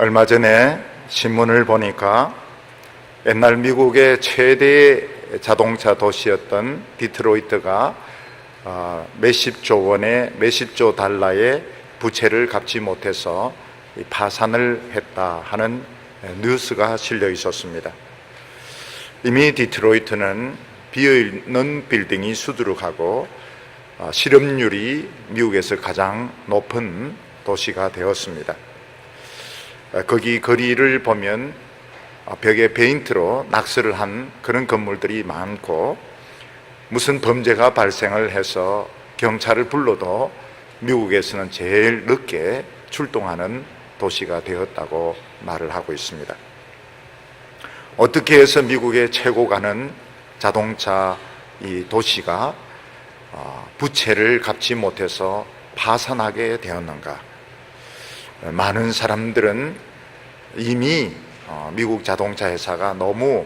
얼마 전에 신문을 보니까 옛날 미국의 최대 자동차 도시였던 디트로이트가 몇십조 원의 몇십조 달러의 부채를 갚지 못해서 파산을 했다 하는 뉴스가 실려 있었습니다. 이미 디트로이트는 비어있는 빌딩이 수두룩하고 실업률이 미국에서 가장 높은 도시가 되었습니다. 거기 거리를 보면 벽에 페인트로 낙서를 한 그런 건물들이 많고, 무슨 범죄가 발생을 해서 경찰을 불러도 미국에서는 제일 늦게 출동하는 도시가 되었다고 말을 하고 있습니다. 어떻게 해서 미국의 최고 가는 자동차 이 도시가 부채를 갚지 못해서 파산하게 되었는가? 많은 사람들은 이미 미국 자동차 회사가 너무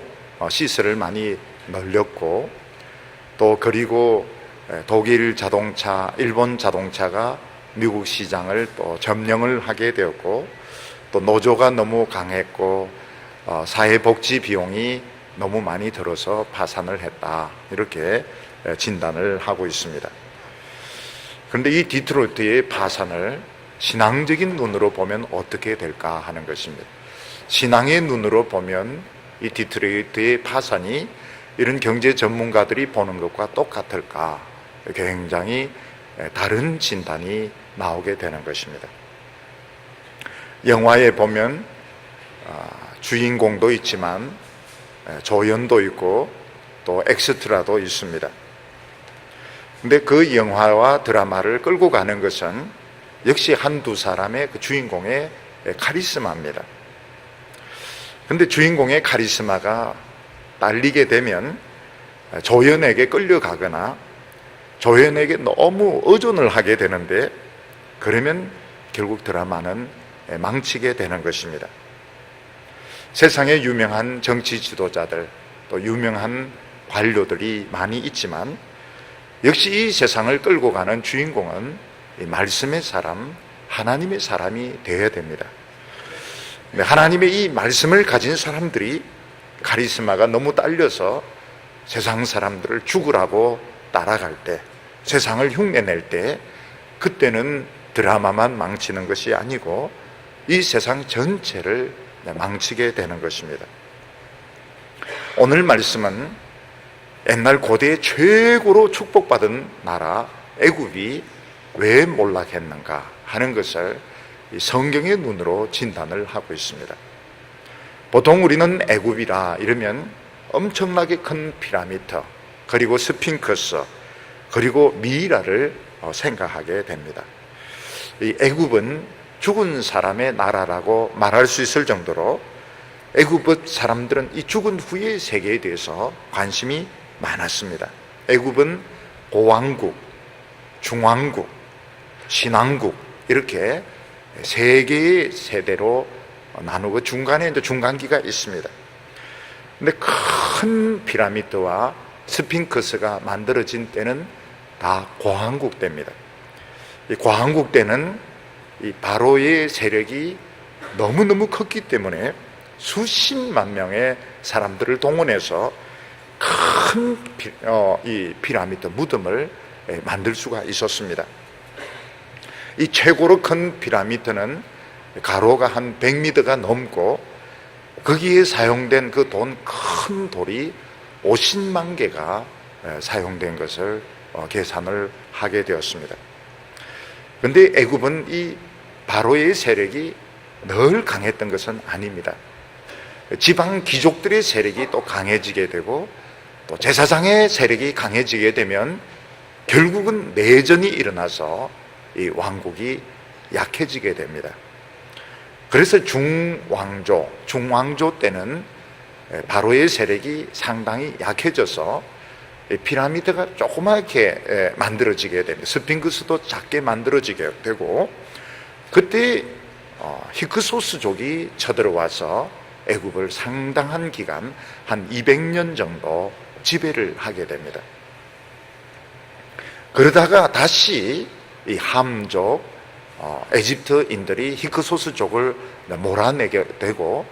시세를 많이 늘렸고, 또 그리고 독일 자동차, 일본 자동차가 미국 시장을 또 점령을 하게 되었고, 또 노조가 너무 강했고 사회복지 비용이 너무 많이 들어서 파산을 했다, 이렇게 진단을 하고 있습니다. 그런데 이 디트로이트의 파산을 신앙적인 눈으로 보면 어떻게 될까 하는 것입니다. 신앙의 눈으로 보면 이 디트로이트의 파산이 이런 경제 전문가들이 보는 것과 똑같을까? 굉장히 다른 진단이 나오게 되는 것입니다. 영화에 보면 주인공도 있지만 조연도 있고 또 엑스트라도 있습니다. 근데 그 영화와 드라마를 끌고 가는 것은 역시 한두 사람의 그 주인공의 카리스마입니다. 근데 주인공의 카리스마가 딸리게 되면 조연에게 끌려가거나 조연에게 너무 의존을 하게 되는데, 그러면 결국 드라마는 망치게 되는 것입니다. 세상에 유명한 정치 지도자들, 또 유명한 관료들이 많이 있지만 역시 이 세상을 끌고 가는 주인공은 이 말씀의 사람, 하나님의 사람이 되어야 됩니다. 하나님의 이 말씀을 가진 사람들이 카리스마가 너무 딸려서 세상 사람들을 죽으라고 따라갈 때, 세상을 흉내낼 때, 그때는 드라마만 망치는 것이 아니고 이 세상 전체를 망치게 되는 것입니다. 오늘 말씀은 옛날 고대의 최고로 축복받은 나라 애굽이 왜 몰락했는가 하는 것을 성경의 눈으로 진단을 하고 있습니다. 보통 우리는 애굽이라 이러면 엄청나게 큰 피라미드, 그리고 스핑크스, 그리고 미이라를 생각하게 됩니다. 이 애굽은 죽은 사람의 나라라고 말할 수 있을 정도로 애굽 사람들은 이 죽은 후의 세계에 대해서 관심이 많았습니다. 애굽은 고왕국, 중왕국, 신왕국, 이렇게 세 개의 세대로 나누고 중간에 이제 중간기가 있습니다. 근데 큰 피라미드와 스핑크스가 만들어진 때는 다 고왕국 때입니다. 이 고왕국 때는 이 바로의 세력이 너무너무 컸기 때문에 수십만 명의 사람들을 동원해서 큰 이 피라미드 무덤을 만들 수가 있었습니다. 이 최고로 큰 피라미드는 가로가 한 100m가 넘고, 거기에 사용된 그 큰 돌이 50만 개가 사용된 것을 계산을 하게 되었습니다. 그런데 애굽은 이 바로의 세력이 늘 강했던 것은 아닙니다. 지방 귀족들의 세력이 또 강해지게 되고, 또 제사장의 세력이 강해지게 되면 결국은 내전이 일어나서 이 왕국이 약해지게 됩니다. 그래서 중왕조 때는 바로의 세력이 상당히 약해져서 피라미드가 조그맣게 만들어지게 됩니다. 스핑크스도 작게 만들어지게 되고, 그때 히크소스족이 쳐들어와서 애굽을 상당한 기간, 한 200년 정도 지배를 하게 됩니다. 그러다가 다시 이 함족, 에집트인들이 히크소스족을 몰아내게 되고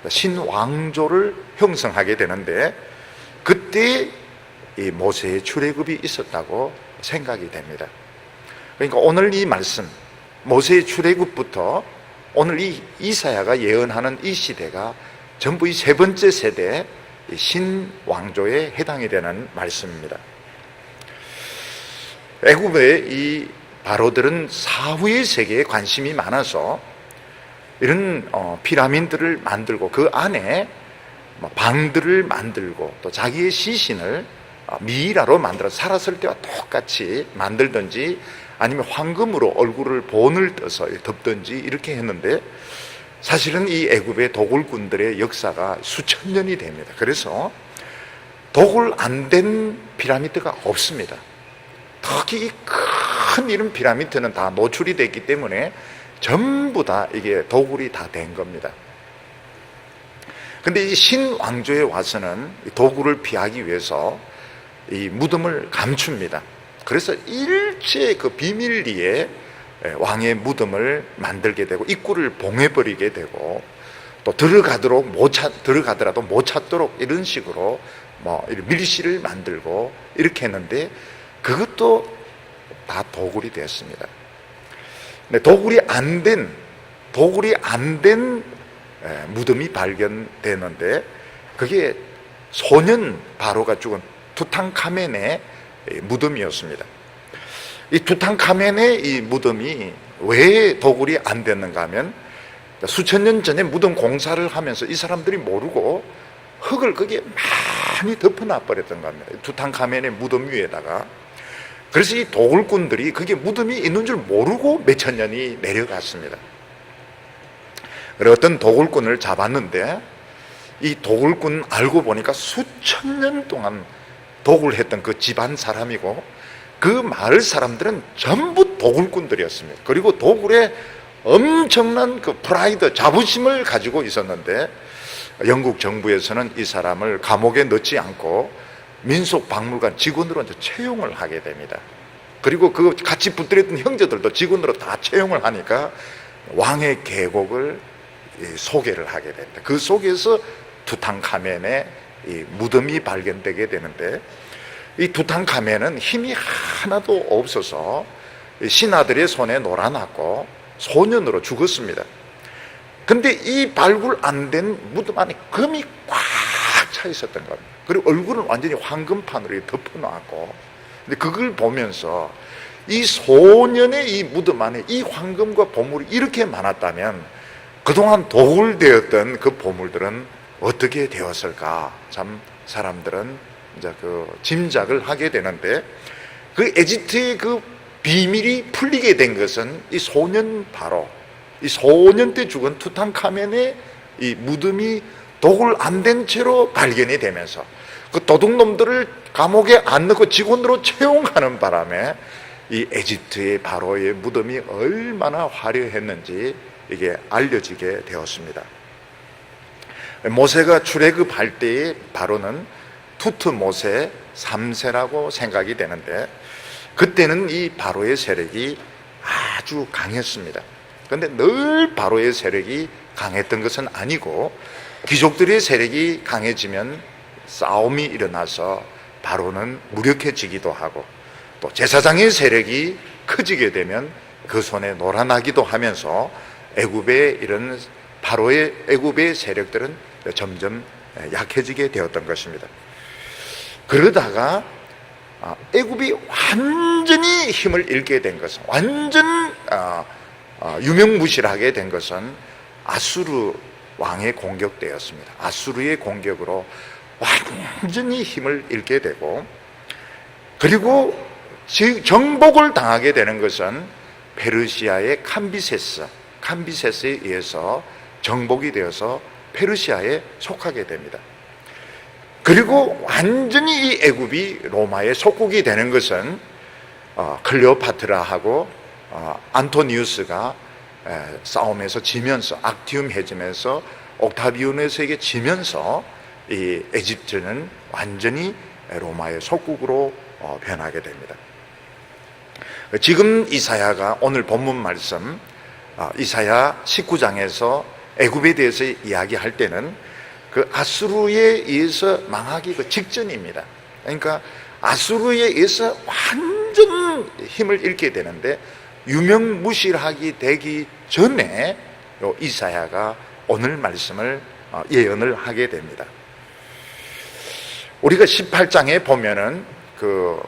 신왕조를 형성하게 되는데, 그때 이 모세의 출애굽이 있었다고 생각이 됩니다. 그러니까 오늘 이 말씀, 모세의 출애굽부터 오늘 이 이사야가 예언하는 이 시대가 전부 이 세 번째 세대 신왕조에 해당이 되는 말씀입니다. 애굽의 이 바로들은 사후의 세계에 관심이 많아서 이런 피라미드를 만들고 그 안에 방들을 만들고 또 자기의 시신을 미이라로 만들어 살았을 때와 똑같이 만들든지 아니면 황금으로 얼굴을 본을 떠서 덮든지 이렇게 했는데, 사실은 이 애굽의 도굴꾼들의 역사가 수천 년이 됩니다. 그래서 도굴 안 된 피라미드가 없습니다. 특히 큰 이런 피라미드는 다 노출이 됐기 때문에 전부 다 이게 도굴이 다 된 겁니다. 근데 이 신왕조에 와서는 도굴을 피하기 위해서 이 무덤을 감춥니다. 그래서 일제 그 비밀리에 왕의 무덤을 만들게 되고 입구를 봉해버리게 되고 또 들어가더라도 못 찾도록 이런 식으로 밀실을 만들고 이렇게 했는데, 그것도 다 도굴이 되었습니다. 근데 도굴이 안 된 무덤이 발견되는데, 그게 소년 바로가 죽은 투탕카멘의 무덤이었습니다. 이 투탕카멘의 이 무덤이 왜 도굴이 안 됐는가 하면, 수천 년 전에 무덤 공사를 하면서 이 사람들이 모르고 흙을 거기에 많이 덮어놔 버렸던 겁니다. 투탕카멘의 무덤 위에다가. 그래서 이 도굴꾼들이 그게 무덤이 있는 줄 모르고 몇천 년이 내려갔습니다. 그리고 어떤 도굴꾼을 잡았는데, 이 도굴꾼 알고 보니까 수천 년 동안 도굴했던 그 집안 사람이고, 그 마을 사람들은 전부 도굴꾼들이었습니다. 그리고 도굴에 엄청난 그 프라이드, 자부심을 가지고 있었는데, 영국 정부에서는 이 사람을 감옥에 넣지 않고 민속박물관 직원으로 채용을 하게 됩니다. 그리고 그 같이 붙들었던 형제들도 직원으로 다 채용을 하니까 왕의 계곡을 소개를 하게 됩니다. 그 속에서 투탕카멘의 이 무덤이 발견되게 되는데, 이 투탕카멘은 힘이 하나도 없어서 신하들의 손에 놀아났고 소년으로 죽었습니다. 근데 이 발굴 안 된 무덤 안에 금이 꽉 차 있었던 겁니다. 그리고 얼굴은 완전히 황금판으로 덮어놨고, 근데 그걸 보면서 이 소년의 이 무덤 안에 이 황금과 보물이 이렇게 많았다면 그동안 도굴되었던 그 보물들은 어떻게 되었을까? 참 사람들은 이제 그 짐작을 하게 되는데, 그 에집트의 그 비밀이 풀리게 된 것은 이 소년 바로, 이 소년 때 죽은 투탕카멘의 이 무덤이 도굴 안 된 채로 발견이 되면서 그 도둑놈들을 감옥에 안 넣고 직원으로 채용하는 바람에 이 에집트의 바로의 무덤이 얼마나 화려했는지 이게 알려지게 되었습니다. 모세가 출애굽할 때의 바로는 투트모세 3세라고 생각이 되는데, 그때는 이 바로의 세력이 아주 강했습니다. 그런데 늘 바로의 세력이 강했던 것은 아니고, 귀족들의 세력이 강해지면 싸움이 일어나서 바로는 무력해지기도 하고, 또 제사장의 세력이 커지게 되면 그 손에 놀아나기도 하면서 애굽의 이런 바로의 애굽의 세력들은 점점 약해지게 되었던 것입니다. 그러다가 애굽이 완전히 힘을 잃게 된 것은, 완전 유명무실하게 된 것은 아수르 왕의 공격되었습니다. 아수르의 공격으로 완전히 힘을 잃게 되고, 그리고 정복을 당하게 되는 것은 페르시아의 캄비세스에 의해서 정복이 되어서 페르시아에 속하게 됩니다. 그리고 완전히 이 애굽이 로마의 속국이 되는 것은 클레오파트라하고 안토니우스가 싸움에서 지면서, 악티움 해지면서 옥타비우스에게 지면서 이 에집트는 완전히 로마의 속국으로 변하게 됩니다. 지금 이사야가 오늘 본문 말씀 이사야 19장에서 애굽에 대해서 이야기할 때는 그 아수르에 의해서 망하기 그 직전입니다. 그러니까 아수르에 의해서 완전 힘을 잃게 되는데 유명무실하게 되기 전에 이사야가 오늘 말씀을 예언을 하게 됩니다. 우리가 18장에 보면은 그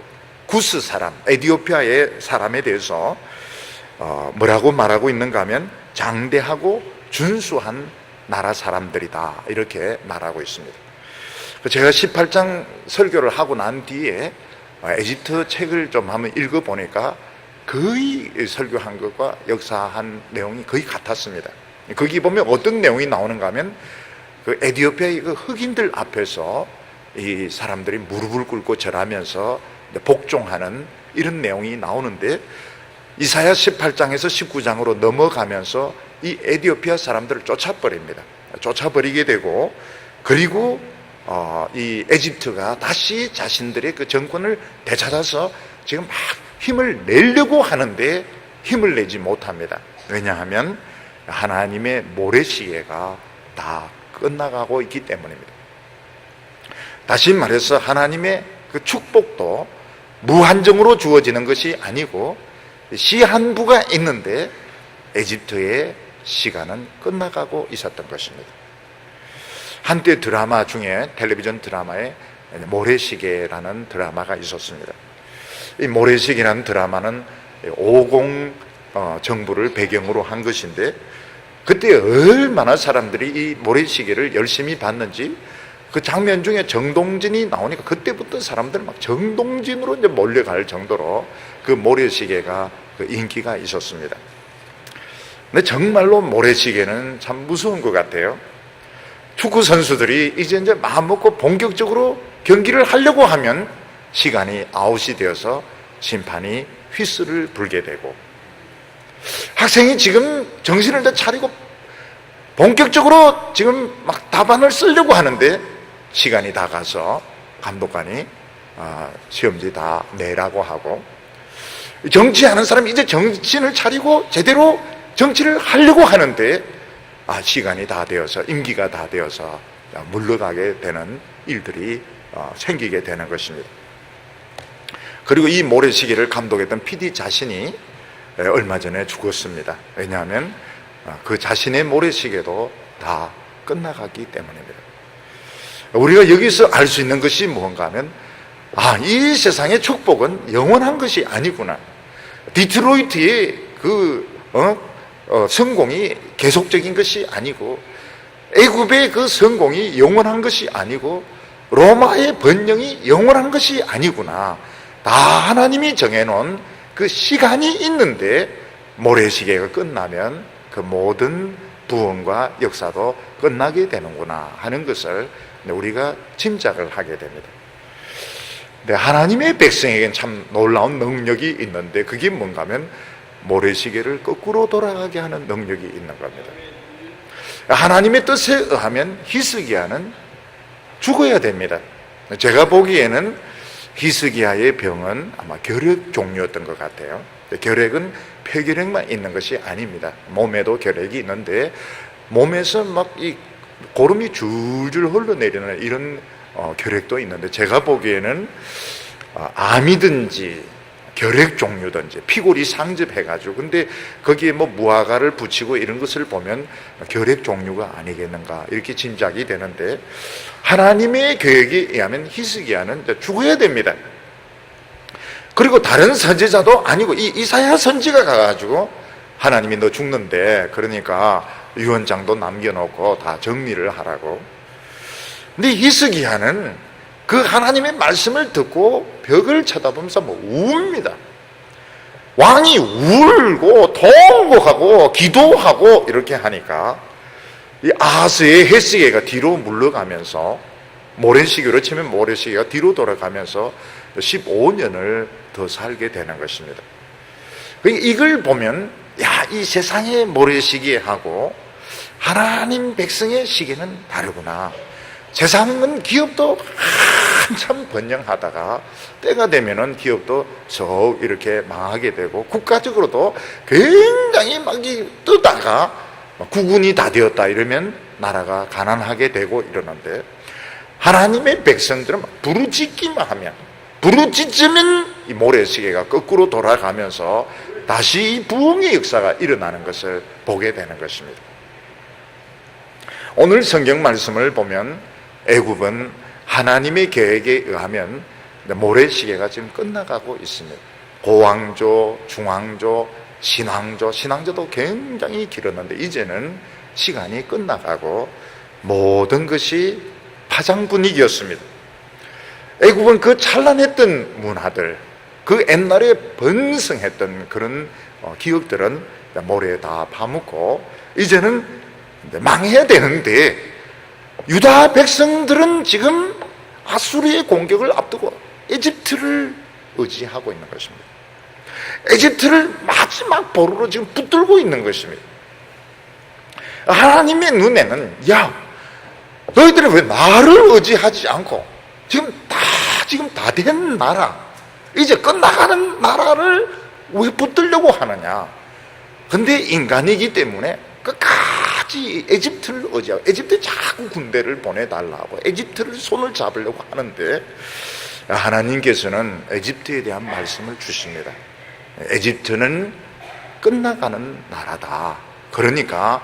구스 사람, 에티오피아의 사람에 대해서 뭐라고 말하고 있는가 하면 장대하고 준수한 나라 사람들이다, 이렇게 말하고 있습니다. 제가 18장 설교를 하고 난 뒤에 에집트 책을 좀 한번 읽어보니까 거의 설교한 것과 역사한 내용이 거의 같았습니다. 거기 보면 어떤 내용이 나오는가 하면 그 에티오피아의 그 흑인들 앞에서 이 사람들이 무릎을 꿇고 절하면서 복종하는 이런 내용이 나오는데, 이사야 18장에서 19장으로 넘어가면서 이 에티오피아 사람들을 쫓아버립니다. 쫓아버리게 되고, 그리고 이 에집트가 다시 자신들의 그 정권을 되찾아서 지금 막 힘을 내려고 하는데 힘을 내지 못합니다. 왜냐하면 하나님의 모래시계가 다 끝나가고 있기 때문입니다. 다시 말해서 하나님의 그 축복도 무한정으로 주어지는 것이 아니고 시한부가 있는데 에집트의 시간은 끝나가고 있었던 것입니다. 한때 드라마 중에, 텔레비전 드라마에 모래시계라는 드라마가 있었습니다. 이 모래시계라는 드라마는 50 정부를 배경으로 한 것인데, 그때 얼마나 사람들이 이 모래시계를 열심히 봤는지, 그 장면 중에 정동진이 나오니까 그때부터 사람들 막 정동진으로 이제 몰려갈 정도로 그 모래시계가 그 인기가 있었습니다. 근데 정말로 모래시계는 참 무서운 것 같아요. 축구 선수들이 이제 마음 먹고 본격적으로 경기를 하려고 하면 시간이 아웃이 되어서 심판이 휘슬을 불게 되고, 학생이 지금 정신을 다 차리고 본격적으로 지금 막 답안을 쓰려고 하는데 시간이 다 가서 감독관이 시험지 다 내라고 하고, 정치하는 사람이 이제 정신을 차리고 제대로 정치를 하려고 하는데 시간이 다 되어서, 임기가 다 되어서 물러가게 되는 일들이 생기게 되는 것입니다. 그리고 이 모래시계를 감독했던 PD 자신이 얼마 전에 죽었습니다. 왜냐하면 그 자신의 모래시계도 다 끝나가기 때문입니다. 우리가 여기서 알 수 있는 것이 무언가 하면, 이 세상의 축복은 영원한 것이 아니구나. 디트로이트의 그 성공이 계속적인 것이 아니고, 애굽의 그 성공이 영원한 것이 아니고, 로마의 번영이 영원한 것이 아니구나. 다 하나님이 정해놓은 그 시간이 있는데 모래시계가 끝나면 그 모든 부흥과 역사도 끝나게 되는구나 하는 것을 우리가 짐작을 하게 됩니다. 근데 하나님의 백성에게는 참 놀라운 능력이 있는데, 그게 뭔가 하면 모래시계를 거꾸로 돌아가게 하는 능력이 있는 겁니다. 하나님의 뜻에 의하면 히스기야는 죽어야 됩니다. 제가 보기에는 히스기야의 병은 아마 결핵 종류였던 것 같아요. 결핵은 폐결핵만 있는 것이 아닙니다. 몸에도 결핵이 있는데 몸에서 막 이 고름이 줄줄 흘러내리는 이런 결핵도 있는데, 제가 보기에는 암이든지 결핵 종류든지 피골이 상접해가지고, 근데 거기에 뭐 무화과를 붙이고 이런 것을 보면 결핵 종류가 아니겠는가 이렇게 짐작이 되는데, 하나님의 계획에 의하면 히스기야는 죽어야 됩니다. 그리고 다른 선지자도 아니고 이 이사야 선지가 가가지고 하나님이 너 죽는데, 그러니까 유언장도 남겨놓고 다 정리를 하라고. 근데 히스기야는 그 하나님의 말씀을 듣고 벽을 쳐다보면서 웁니다. 왕이 울고 통곡하고 기도하고 이렇게 하니까 이 아하스의 헤스게가 뒤로 물러가면서, 모래시계로 치면 모래시계가 뒤로 돌아가면서 15년을 더 살게 되는 것입니다. 이걸 보면 이 세상의 모래시계하고 하나님 백성의 시계는 다르구나. 세상은 기업도 한참 번영하다가 때가 되면은 기업도 저 이렇게 망하게 되고 국가적으로도 굉장히 막 뜨다가 국운이 다 되었다 이러면 나라가 가난하게 되고 이러는데, 하나님의 백성들은 부르짖기만 하면, 부르짖으면 이 모래시계가 거꾸로 돌아가면서 다시 이 부흥의 역사가 일어나는 것을 보게 되는 것입니다. 오늘 성경 말씀을 보면 애굽은 하나님의 계획에 의하면 모래시계가 지금 끝나가고 있습니다. 고왕조, 중왕조, 신왕조, 신왕조도 굉장히 길었는데 이제는 시간이 끝나가고 모든 것이 파장 분위기였습니다. 애굽은 그 찬란했던 문화들, 그 옛날에 번성했던 그런 기억들은 모래에 다 파묻고 이제는 망해야 되는데, 유다 백성들은 지금 아수르의 공격을 앞두고 에집트를 의지하고 있는 것입니다. 에집트를 마지막 보루로 지금 붙들고 있는 것입니다. 하나님의 눈에는, 야, 너희들이 왜 나를 의지하지 않고 지금 다 된 나라, 이제 끝나가는 나라를 왜 붙들려고 하느냐. 근데 인간이기 때문에 끝까지 에집트를 의지하고, 에집트에 자꾸 군대를 보내달라고 에집트를 손을 잡으려고 하는데, 하나님께서는 에집트에 대한 말씀을 주십니다. 에집트는 끝나가는 나라다. 그러니까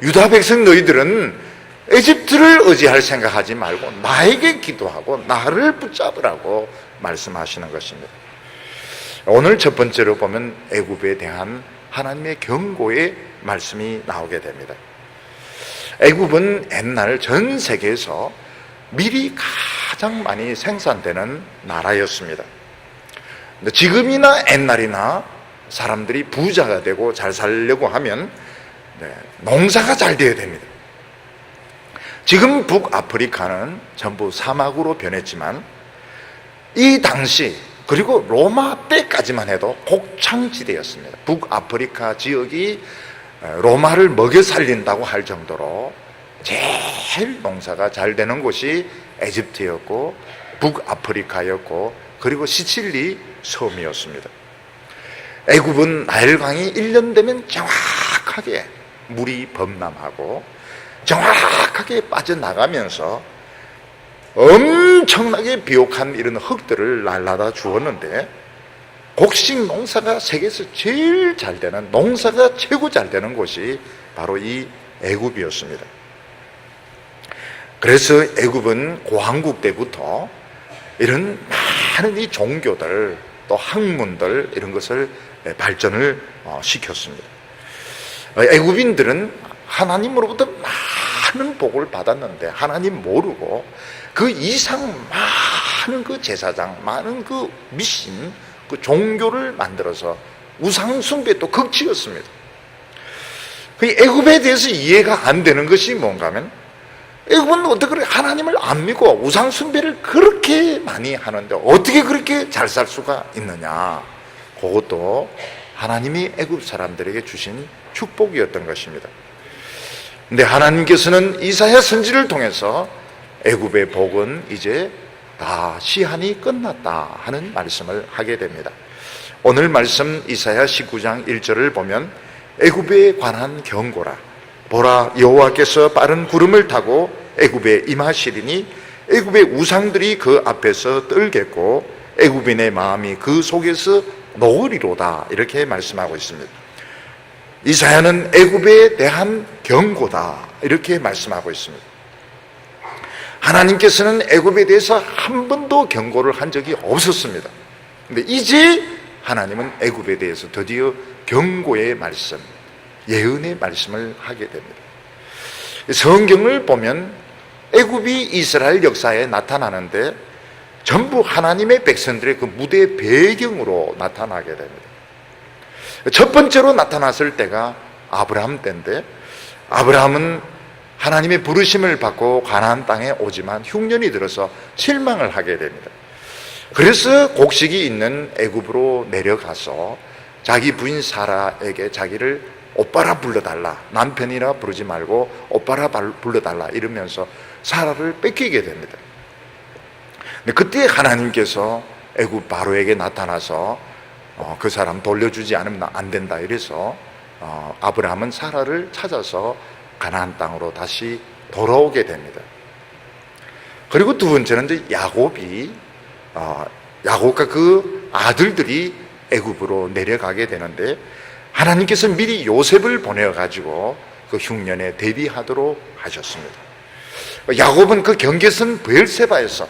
유다 백성 너희들은 에집트를 의지할 생각하지 말고 나에게 기도하고 나를 붙잡으라고 말씀하시는 것입니다. 오늘 첫 번째로 보면 애굽에 대한 하나님의 경고의 말씀이 나오게 됩니다. 애굽은 옛날 전 세계에서 밀이 가장 많이 생산되는 나라였습니다. 근데 지금이나 옛날이나 사람들이 부자가 되고 잘 살려고 하면 농사가 잘 되어야 됩니다. 지금 북아프리카는 전부 사막으로 변했지만 이 당시, 그리고 로마 때까지만 해도 곡창지대였습니다. 북아프리카 지역이 로마를 먹여 살린다고 할 정도로 제일 농사가 잘 되는 곳이 에집트였고 북아프리카였고 그리고 시칠리 섬이었습니다. 애굽은 나일강이 1년 되면 정확하게 물이 범람하고 정확하게 빠져나가면서 엄청나게 비옥한 이런 흙들을 날라다 주었는데, 곡식 농사가 세계에서 제일 잘 되는, 농사가 최고 잘 되는 곳이 바로 이 애굽이었습니다. 그래서 애굽은 고왕국 때부터 이런 많은 이 종교들 또 학문들 이런 것을 발전을 시켰습니다. 애굽인들은 하나님으로부터 많은 복을 받았는데 하나님 모르고 그 이상 많은 그 제사장, 많은 그 미신, 그 종교를 만들어서 우상 숭배 또 극치였습니다. 그 애굽에 대해서 이해가 안 되는 것이 뭔가 하면, 애굽은 어떻게 그렇게 하나님을 안 믿고 우상 숭배를 그렇게 많이 하는데 어떻게 그렇게 잘 살 수가 있느냐. 그것도 하나님이 애굽 사람들에게 주신 축복이었던 것입니다. 근데 하나님께서는 이사야 선지를 통해서 애굽의 복은 이제 다 시한이 끝났다 하는 말씀을 하게 됩니다. 오늘 말씀 이사야 19장 1절을 보면 애굽에 관한 경고라. 보라, 여호와께서 빠른 구름을 타고 애굽에 임하시리니 애굽의 우상들이 그 앞에서 떨겠고 애굽인의 마음이 그 속에서 놓으리로다. 이렇게 말씀하고 있습니다. 이사야는 애굽에 대한 경고다 이렇게 말씀하고 있습니다. 하나님께서는 애굽에 대해서 한 번도 경고를 한 적이 없었습니다. 근데 이제 하나님은 애굽에 대해서 드디어 경고의 말씀, 예언의 말씀을 하게 됩니다. 성경을 보면 애굽이 이스라엘 역사에 나타나는데 전부 하나님의 백성들의 그 무대 배경으로 나타나게 됩니다. 첫 번째로 나타났을 때가 아브라함 때인데, 아브라함은 하나님의 부르심을 받고 가나안 땅에 오지만 흉년이 들어서 실망을 하게 됩니다. 그래서 곡식이 있는 애굽으로 내려가서 자기 부인 사라에게 자기를 오빠라 불러달라, 남편이라 부르지 말고 오빠라 불러달라 이러면서 사라를 뺏기게 됩니다. 근데 그때 하나님께서 애굽 바로에게 나타나서 그 사람 돌려주지 않으면 안 된다 이래서 아브라함은 사라를 찾아서 가나안 땅으로 다시 돌아오게 됩니다. 그리고 두 번째는 이제 야곱과 그 아들들이 애굽으로 내려가게 되는데, 하나님께서 미리 요셉을 보내가지고 그 흉년에 대비하도록 하셨습니다. 야곱은 그 경계선 브엘세바에서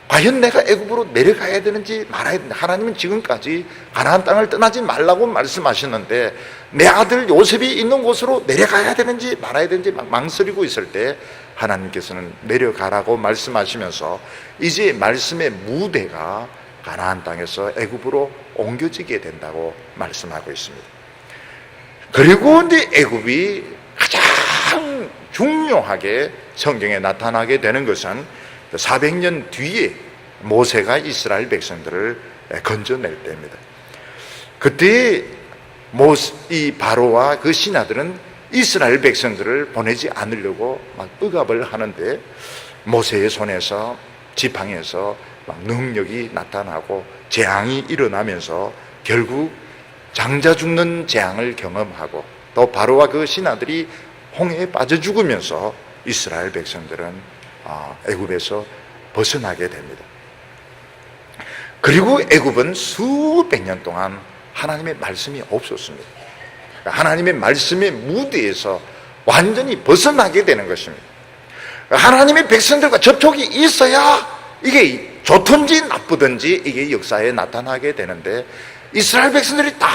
과연 내가 애굽으로 내려가야 되는지 말아야 되는지, 하나님은 지금까지 가나안 땅을 떠나지 말라고 말씀하셨는데 내 아들 요셉이 있는 곳으로 내려가야 되는지 말아야 되는지 막 망설이고 있을 때 하나님께서는 내려가라고 말씀하시면서 이제 말씀의 무대가 가나안 땅에서 애굽으로 옮겨지게 된다고 말씀하고 있습니다. 그리고 이제 애굽이 가장 중요하게 성경에 나타나게 되는 것은 400년 뒤에 모세가 이스라엘 백성들을 건져낼 때입니다. 그때 이 바로와 그 신하들은 이스라엘 백성들을 보내지 않으려고 막 억압을 하는데, 모세의 손에서 지팡이에서 막 능력이 나타나고 재앙이 일어나면서 결국 장자 죽는 재앙을 경험하고, 또 바로와 그 신하들이 홍해에 빠져 죽으면서 이스라엘 백성들은 애굽에서 벗어나게 됩니다. 그리고 애굽은 수백 년 동안 하나님의 말씀이 없었습니다. 하나님의 말씀의 무대에서 완전히 벗어나게 되는 것입니다. 하나님의 백성들과 접촉이 있어야 이게 좋든지 나쁘든지 이게 역사에 나타나게 되는데, 이스라엘 백성들이 다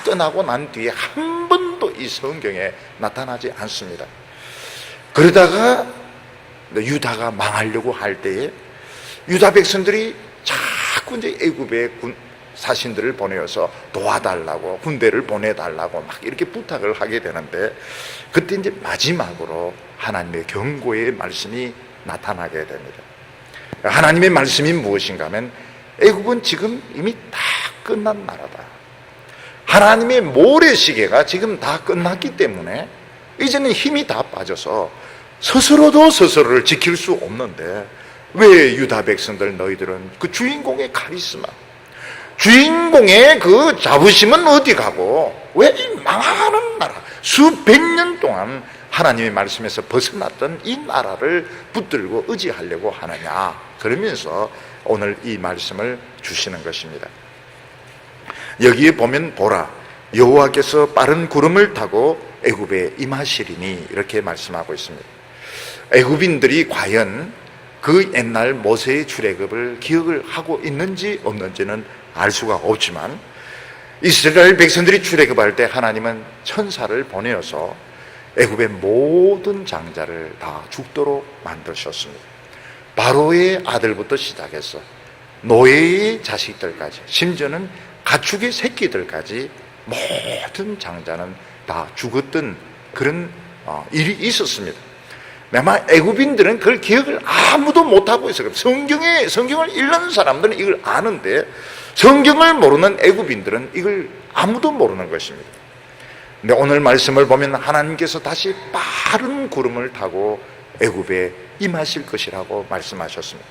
떠나고 난 뒤에 한 번도 이 성경에 나타나지 않습니다. 그러다가 유다가 망하려고 할 때에 유다 백성들이 자꾸 이제 애굽의 사신들을 보내어서 도와달라고, 군대를 보내달라고 막 이렇게 부탁을 하게 되는데, 그때 이제 마지막으로 하나님의 경고의 말씀이 나타나게 됩니다. 하나님의 말씀이 무엇인가 하면, 애굽은 지금 이미 다 끝난 나라다. 하나님의 모래시계가 지금 다 끝났기 때문에 이제는 힘이 다 빠져서 스스로도 스스로를 지킬 수 없는데, 왜 유다 백성들 너희들은 그 주인공의 카리스마, 주인공의 그 자부심은 어디 가고 왜 이 망하는 나라, 수백 년 동안 하나님의 말씀에서 벗어났던 이 나라를 붙들고 의지하려고 하느냐, 그러면서 오늘 이 말씀을 주시는 것입니다. 여기에 보면 보라, 여호와께서 빠른 구름을 타고 애굽에 임하시리니 이렇게 말씀하고 있습니다. 애굽인들이 과연 그 옛날 모세의 출애굽을 기억을 하고 있는지 없는지는 알 수가 없지만, 이스라엘 백성들이 출애굽할 때 하나님은 천사를 보내어서 애굽의 모든 장자를 다 죽도록 만드셨습니다. 바로의 아들부터 시작해서 노예의 자식들까지, 심지어는 가축의 새끼들까지 모든 장자는 다 죽었던 그런 일이 있었습니다. 아마 애굽인들은 그걸 기억을 아무도 못하고 있어요. 성경을 읽는 사람들은 이걸 아는데, 성경을 모르는 애굽인들은 이걸 아무도 모르는 것입니다. 근데 오늘 말씀을 보면 하나님께서 다시 빠른 구름을 타고 애굽에 임하실 것이라고 말씀하셨습니다.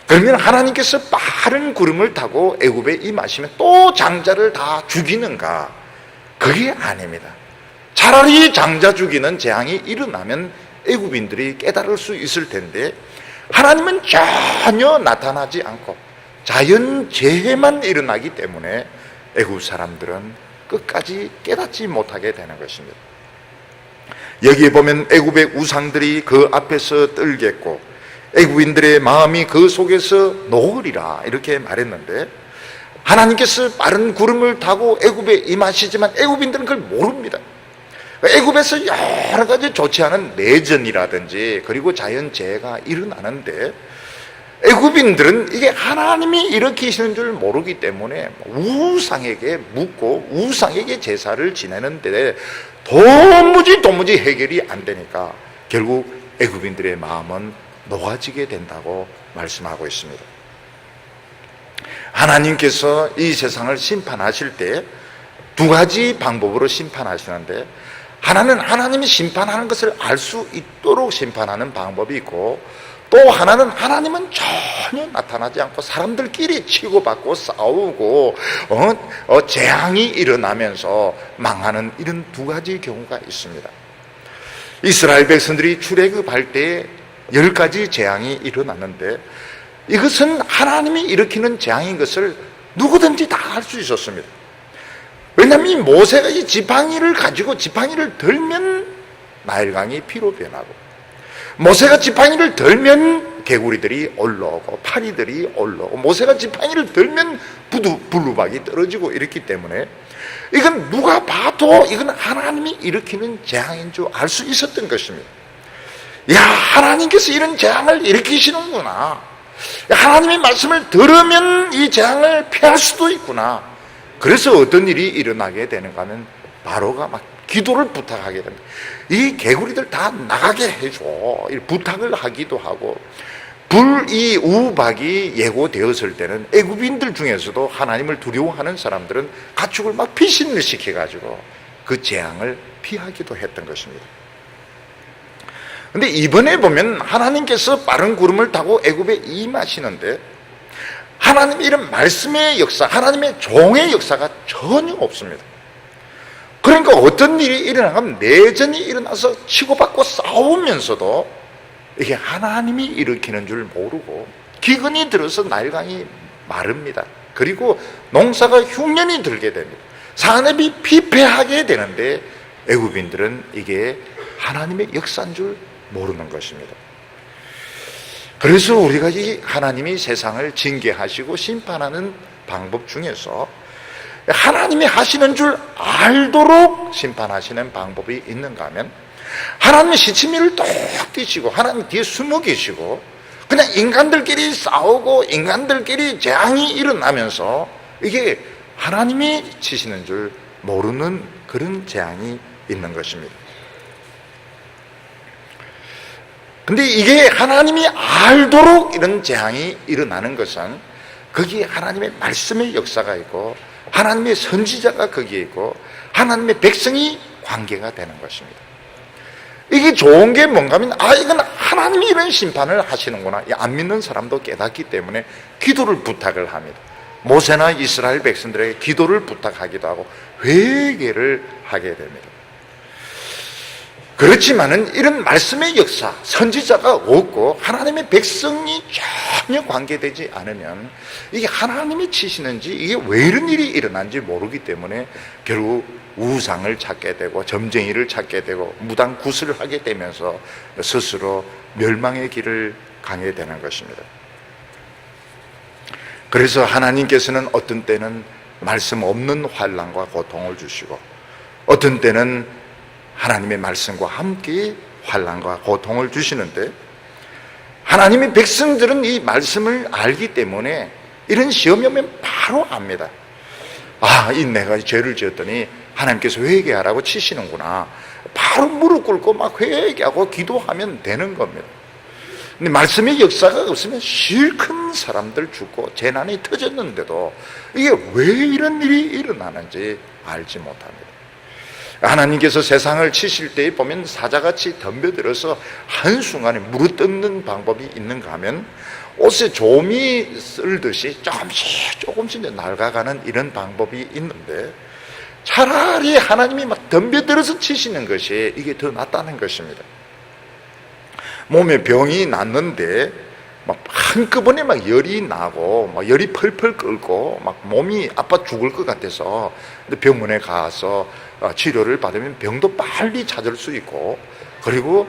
그러면 하나님께서 빠른 구름을 타고 애굽에 임하시면 또 장자를 다 죽이는가? 그게 아닙니다. 차라리 장자 죽이는 재앙이 일어나면 애굽인들이 깨달을 수 있을 텐데, 하나님은 전혀 나타나지 않고 자연재해만 일어나기 때문에 애굽 사람들은 끝까지 깨닫지 못하게 되는 것입니다. 여기에 보면 애굽의 우상들이 그 앞에서 떨겠고 애굽인들의 마음이 그 속에서 녹으리라 이렇게 말했는데, 하나님께서 빠른 구름을 타고 애굽에 임하시지만 애굽인들은 그걸 모릅니다. 애굽에서 여러 가지 좋지 않은 내전이라든지 그리고 자연재해가 일어나는데, 애굽인들은 이게 하나님이 일으키시는 줄 모르기 때문에 우상에게 묻고 우상에게 제사를 지내는데 도무지 해결이 안 되니까 결국 애굽인들의 마음은 녹아지게 된다고 말씀하고 있습니다. 하나님께서 이 세상을 심판하실 때 두 가지 방법으로 심판하시는데, 하나는 하나님이 심판하는 것을 알 수 있도록 심판하는 방법이 있고, 또 하나는 하나님은 전혀 나타나지 않고 사람들끼리 치고받고 싸우고 재앙이 일어나면서 망하는 이런 두 가지 경우가 있습니다. 이스라엘 백성들이 출애굽할 때 10가지 재앙이 일어났는데 이것은 하나님이 일으키는 재앙인 것을 누구든지 다 알 수 있었습니다. 왜냐하면 이 모세가 이 지팡이를 가지고 지팡이를 들면 나일강이 피로 변하고, 모세가 지팡이를 들면 개구리들이 올라오고 파리들이 올라오고, 모세가 지팡이를 들면 부루박이 떨어지고 이랬기 때문에 이건 누가 봐도 이건 하나님이 일으키는 재앙인 줄 알 수 있었던 것입니다. 야, 하나님께서 이런 재앙을 일으키시는구나. 하나님의 말씀을 들으면 이 재앙을 피할 수도 있구나. 그래서 어떤 일이 일어나게 되는가 하면 바로가 막 기도를 부탁하게 됩니다. 이 개구리들 다 나가게 해줘, 부탁을 하기도 하고, 이 우박이 예고되었을 때는 애굽인들 중에서도 하나님을 두려워하는 사람들은 가축을 막 피신을 시켜가지고 그 재앙을 피하기도 했던 것입니다. 근데 이번에 보면 하나님께서 빠른 구름을 타고 애굽에 임하시는데 하나님의 이런 말씀의 역사, 하나님의 종의 역사가 전혀 없습니다. 그러니까 어떤 일이 일어나면 내전이 일어나서 치고받고 싸우면서도 이게 하나님이 일으키는 줄 모르고 기근이 들어서 나일강이 마릅니다. 그리고 농사가 흉년이 들게 됩니다. 산업이 피폐하게 되는데 애굽인들은 이게 하나님의 역사인 줄 모르는 것입니다. 그래서 우리가 이 하나님이 세상을 징계하시고 심판하는 방법 중에서 하나님이 하시는 줄 알도록 심판하시는 방법이 있는가 하면, 하나님의 시치미를 똑 띄시고 하나님 뒤에 숨어 계시고 그냥 인간들끼리 싸우고 인간들끼리 재앙이 일어나면서 이게 하나님이 치시는 줄 모르는 그런 재앙이 있는 것입니다. 근데 이게 하나님이 알도록 이런 재앙이 일어나는 것은 거기에 하나님의 말씀의 역사가 있고 하나님의 선지자가 거기에 있고 하나님의 백성이 관계가 되는 것입니다. 이게 좋은 게 뭔가 하면 이건 하나님이 이런 심판을 하시는구나. 안 믿는 사람도 깨닫기 때문에 기도를 부탁을 합니다. 모세나 이스라엘 백성들에게 기도를 부탁하기도 하고 회개를 하게 됩니다. 그렇지만은 이런 말씀의 역사, 선지자가 없고 하나님의 백성이 전혀 관계되지 않으면 이게 하나님이 치시는지 이게 왜 이런 일이 일어난지 모르기 때문에 결국 우상을 찾게 되고 점쟁이를 찾게 되고 무당 구슬을 하게 되면서 스스로 멸망의 길을 가게 되는 것입니다. 그래서 하나님께서는 어떤 때는 말씀 없는 환난과 고통을 주시고 어떤 때는 하나님의 말씀과 함께 환난과 고통을 주시는데, 하나님의 백성들은 이 말씀을 알기 때문에 이런 시험이 오면 바로 압니다. 이 내가 죄를 지었더니 하나님께서 회개하라고 치시는구나. 바로 무릎 꿇고 막 회개하고 기도하면 되는 겁니다. 근데 말씀의 역사가 없으면 실컷 사람들 죽고 재난이 터졌는데도 이게 왜 이런 일이 일어나는지 알지 못합니다. 하나님께서 세상을 치실 때 보면 사자같이 덤벼들어서 한순간에 무릇뜯는 방법이 있는가 하면 옷에 조미 쓸듯이 조금씩 낡아가는 이런 방법이 있는데, 차라리 하나님이 막 덤벼들어서 치시는 것이 이게 더 낫다는 것입니다. 몸에 병이 났는데 막 한꺼번에 막 열이 나고 막 열이 펄펄 끓고 막 몸이 아파 죽을 것 같아서 병원에 가서 치료를 받으면 병도 빨리 찾을 수 있고 그리고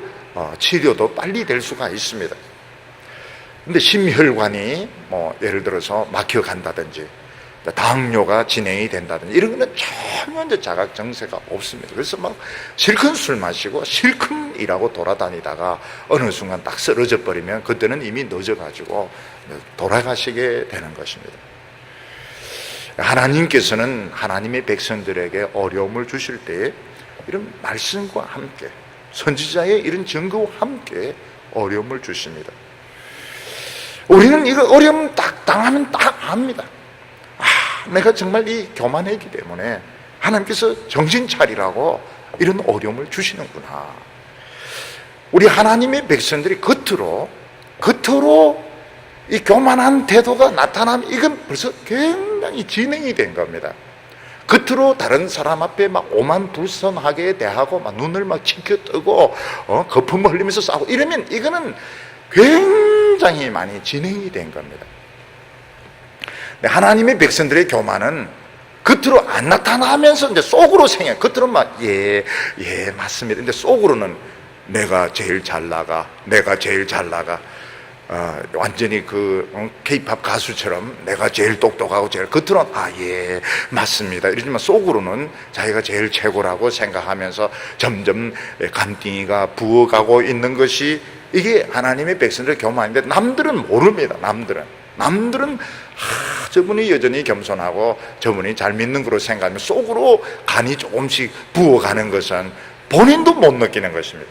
치료도 빨리 될 수가 있습니다. 근데 심혈관이 예를 들어서 막혀간다든지 당뇨가 진행이 된다든지 이런 거는 전혀 자각 정세가 없습니다. 그래서 막 실컷 술 마시고 실컷 일하고 돌아다니다가 어느 순간 딱 쓰러져 버리면 그때는 이미 늦어가지고 돌아가시게 되는 것입니다. 하나님께서는 하나님의 백성들에게 어려움을 주실 때 이런 말씀과 함께 선지자의 이런 증거와 함께 어려움을 주십니다. 우리는 이거 어려움 딱 당하면 딱 압니다. 내가 정말 이 교만했기 때문에 하나님께서 정신 차리라고 이런 어려움을 주시는구나. 우리 하나님의 백성들이 겉으로 겉으로 이 교만한 태도가 나타나면 이건 벌써 굉장히 진행이 된 겁니다. 겉으로 다른 사람 앞에 막 오만불선하게 대하고 막 눈을 막 치켜뜨고 거품을 흘리면서 싸우고 이러면 이거는 굉장히 많이 진행이 된 겁니다. 하나님의 백성들의 교만은 겉으로 안 나타나면서 이제 속으로 생겨요. 겉으로는 막 예 맞습니다. 근데 속으로는 내가 제일 잘 나가, 내가 제일 잘 나가. 완전히 그 K-팝 가수처럼 내가 제일 똑똑하고 제일, 겉으로는 예 맞습니다 이러지만 속으로는 자기가 제일 최고라고 생각하면서 점점 간띵이가 부어가고 있는 것이 이게 하나님의 백성들의 교만인데, 남들은 모릅니다. 남들은 저분이 여전히 겸손하고 저분이 잘 믿는 거로 생각하면 속으로 간이 조금씩 부어가는 것은 본인도 못 느끼는 것입니다.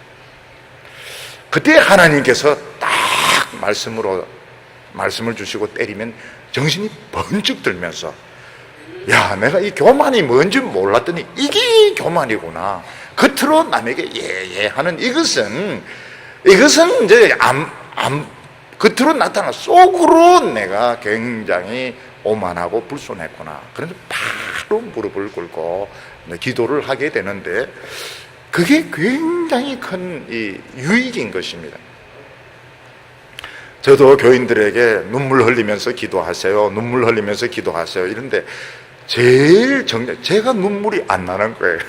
그때 하나님께서 딱 말씀을 주시고 때리면 정신이 번쩍 들면서, 야, 내가 이 교만이 뭔지 몰랐더니 이게 교만이구나. 겉으로 남에게 예 하는 이것은 이제 겉으로 나타나 속으로 내가 굉장히 오만하고 불손했구나. 그래서 바로 무릎을 꿇고 기도를 하게 되는데, 그게 굉장히 큰 유익인 것입니다. 저도 교인들에게 눈물 흘리면서 기도하세요, 눈물 흘리면서 기도하세요 이런데 제가 눈물이 안 나는 거예요.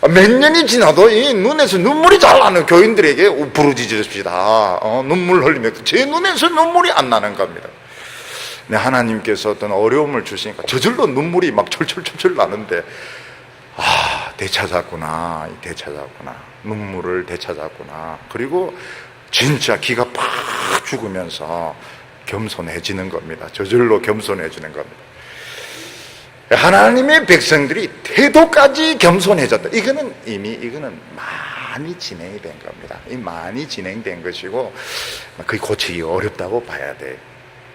몇 년이 지나도 이 눈에서 눈물이 잘 나는 교인들에게 부르짖읍시다. 눈물 흘리면서 제 눈에서 눈물이 안 나는 겁니다. 네, 하나님께서 어떤 어려움을 주시니까 저절로 눈물이 막 철철철철 나는데, 되찾았구나. 눈물을 되찾았구나. 그리고 진짜 기가 팍 죽으면서 겸손해지는 겁니다. 저절로 겸손해지는 겁니다. 하나님의 백성들이 태도까지 겸손해졌다. 이거는 많이 진행이 된 겁니다. 많이 진행된 것이고, 그게 고치기 어렵다고 봐야 돼요.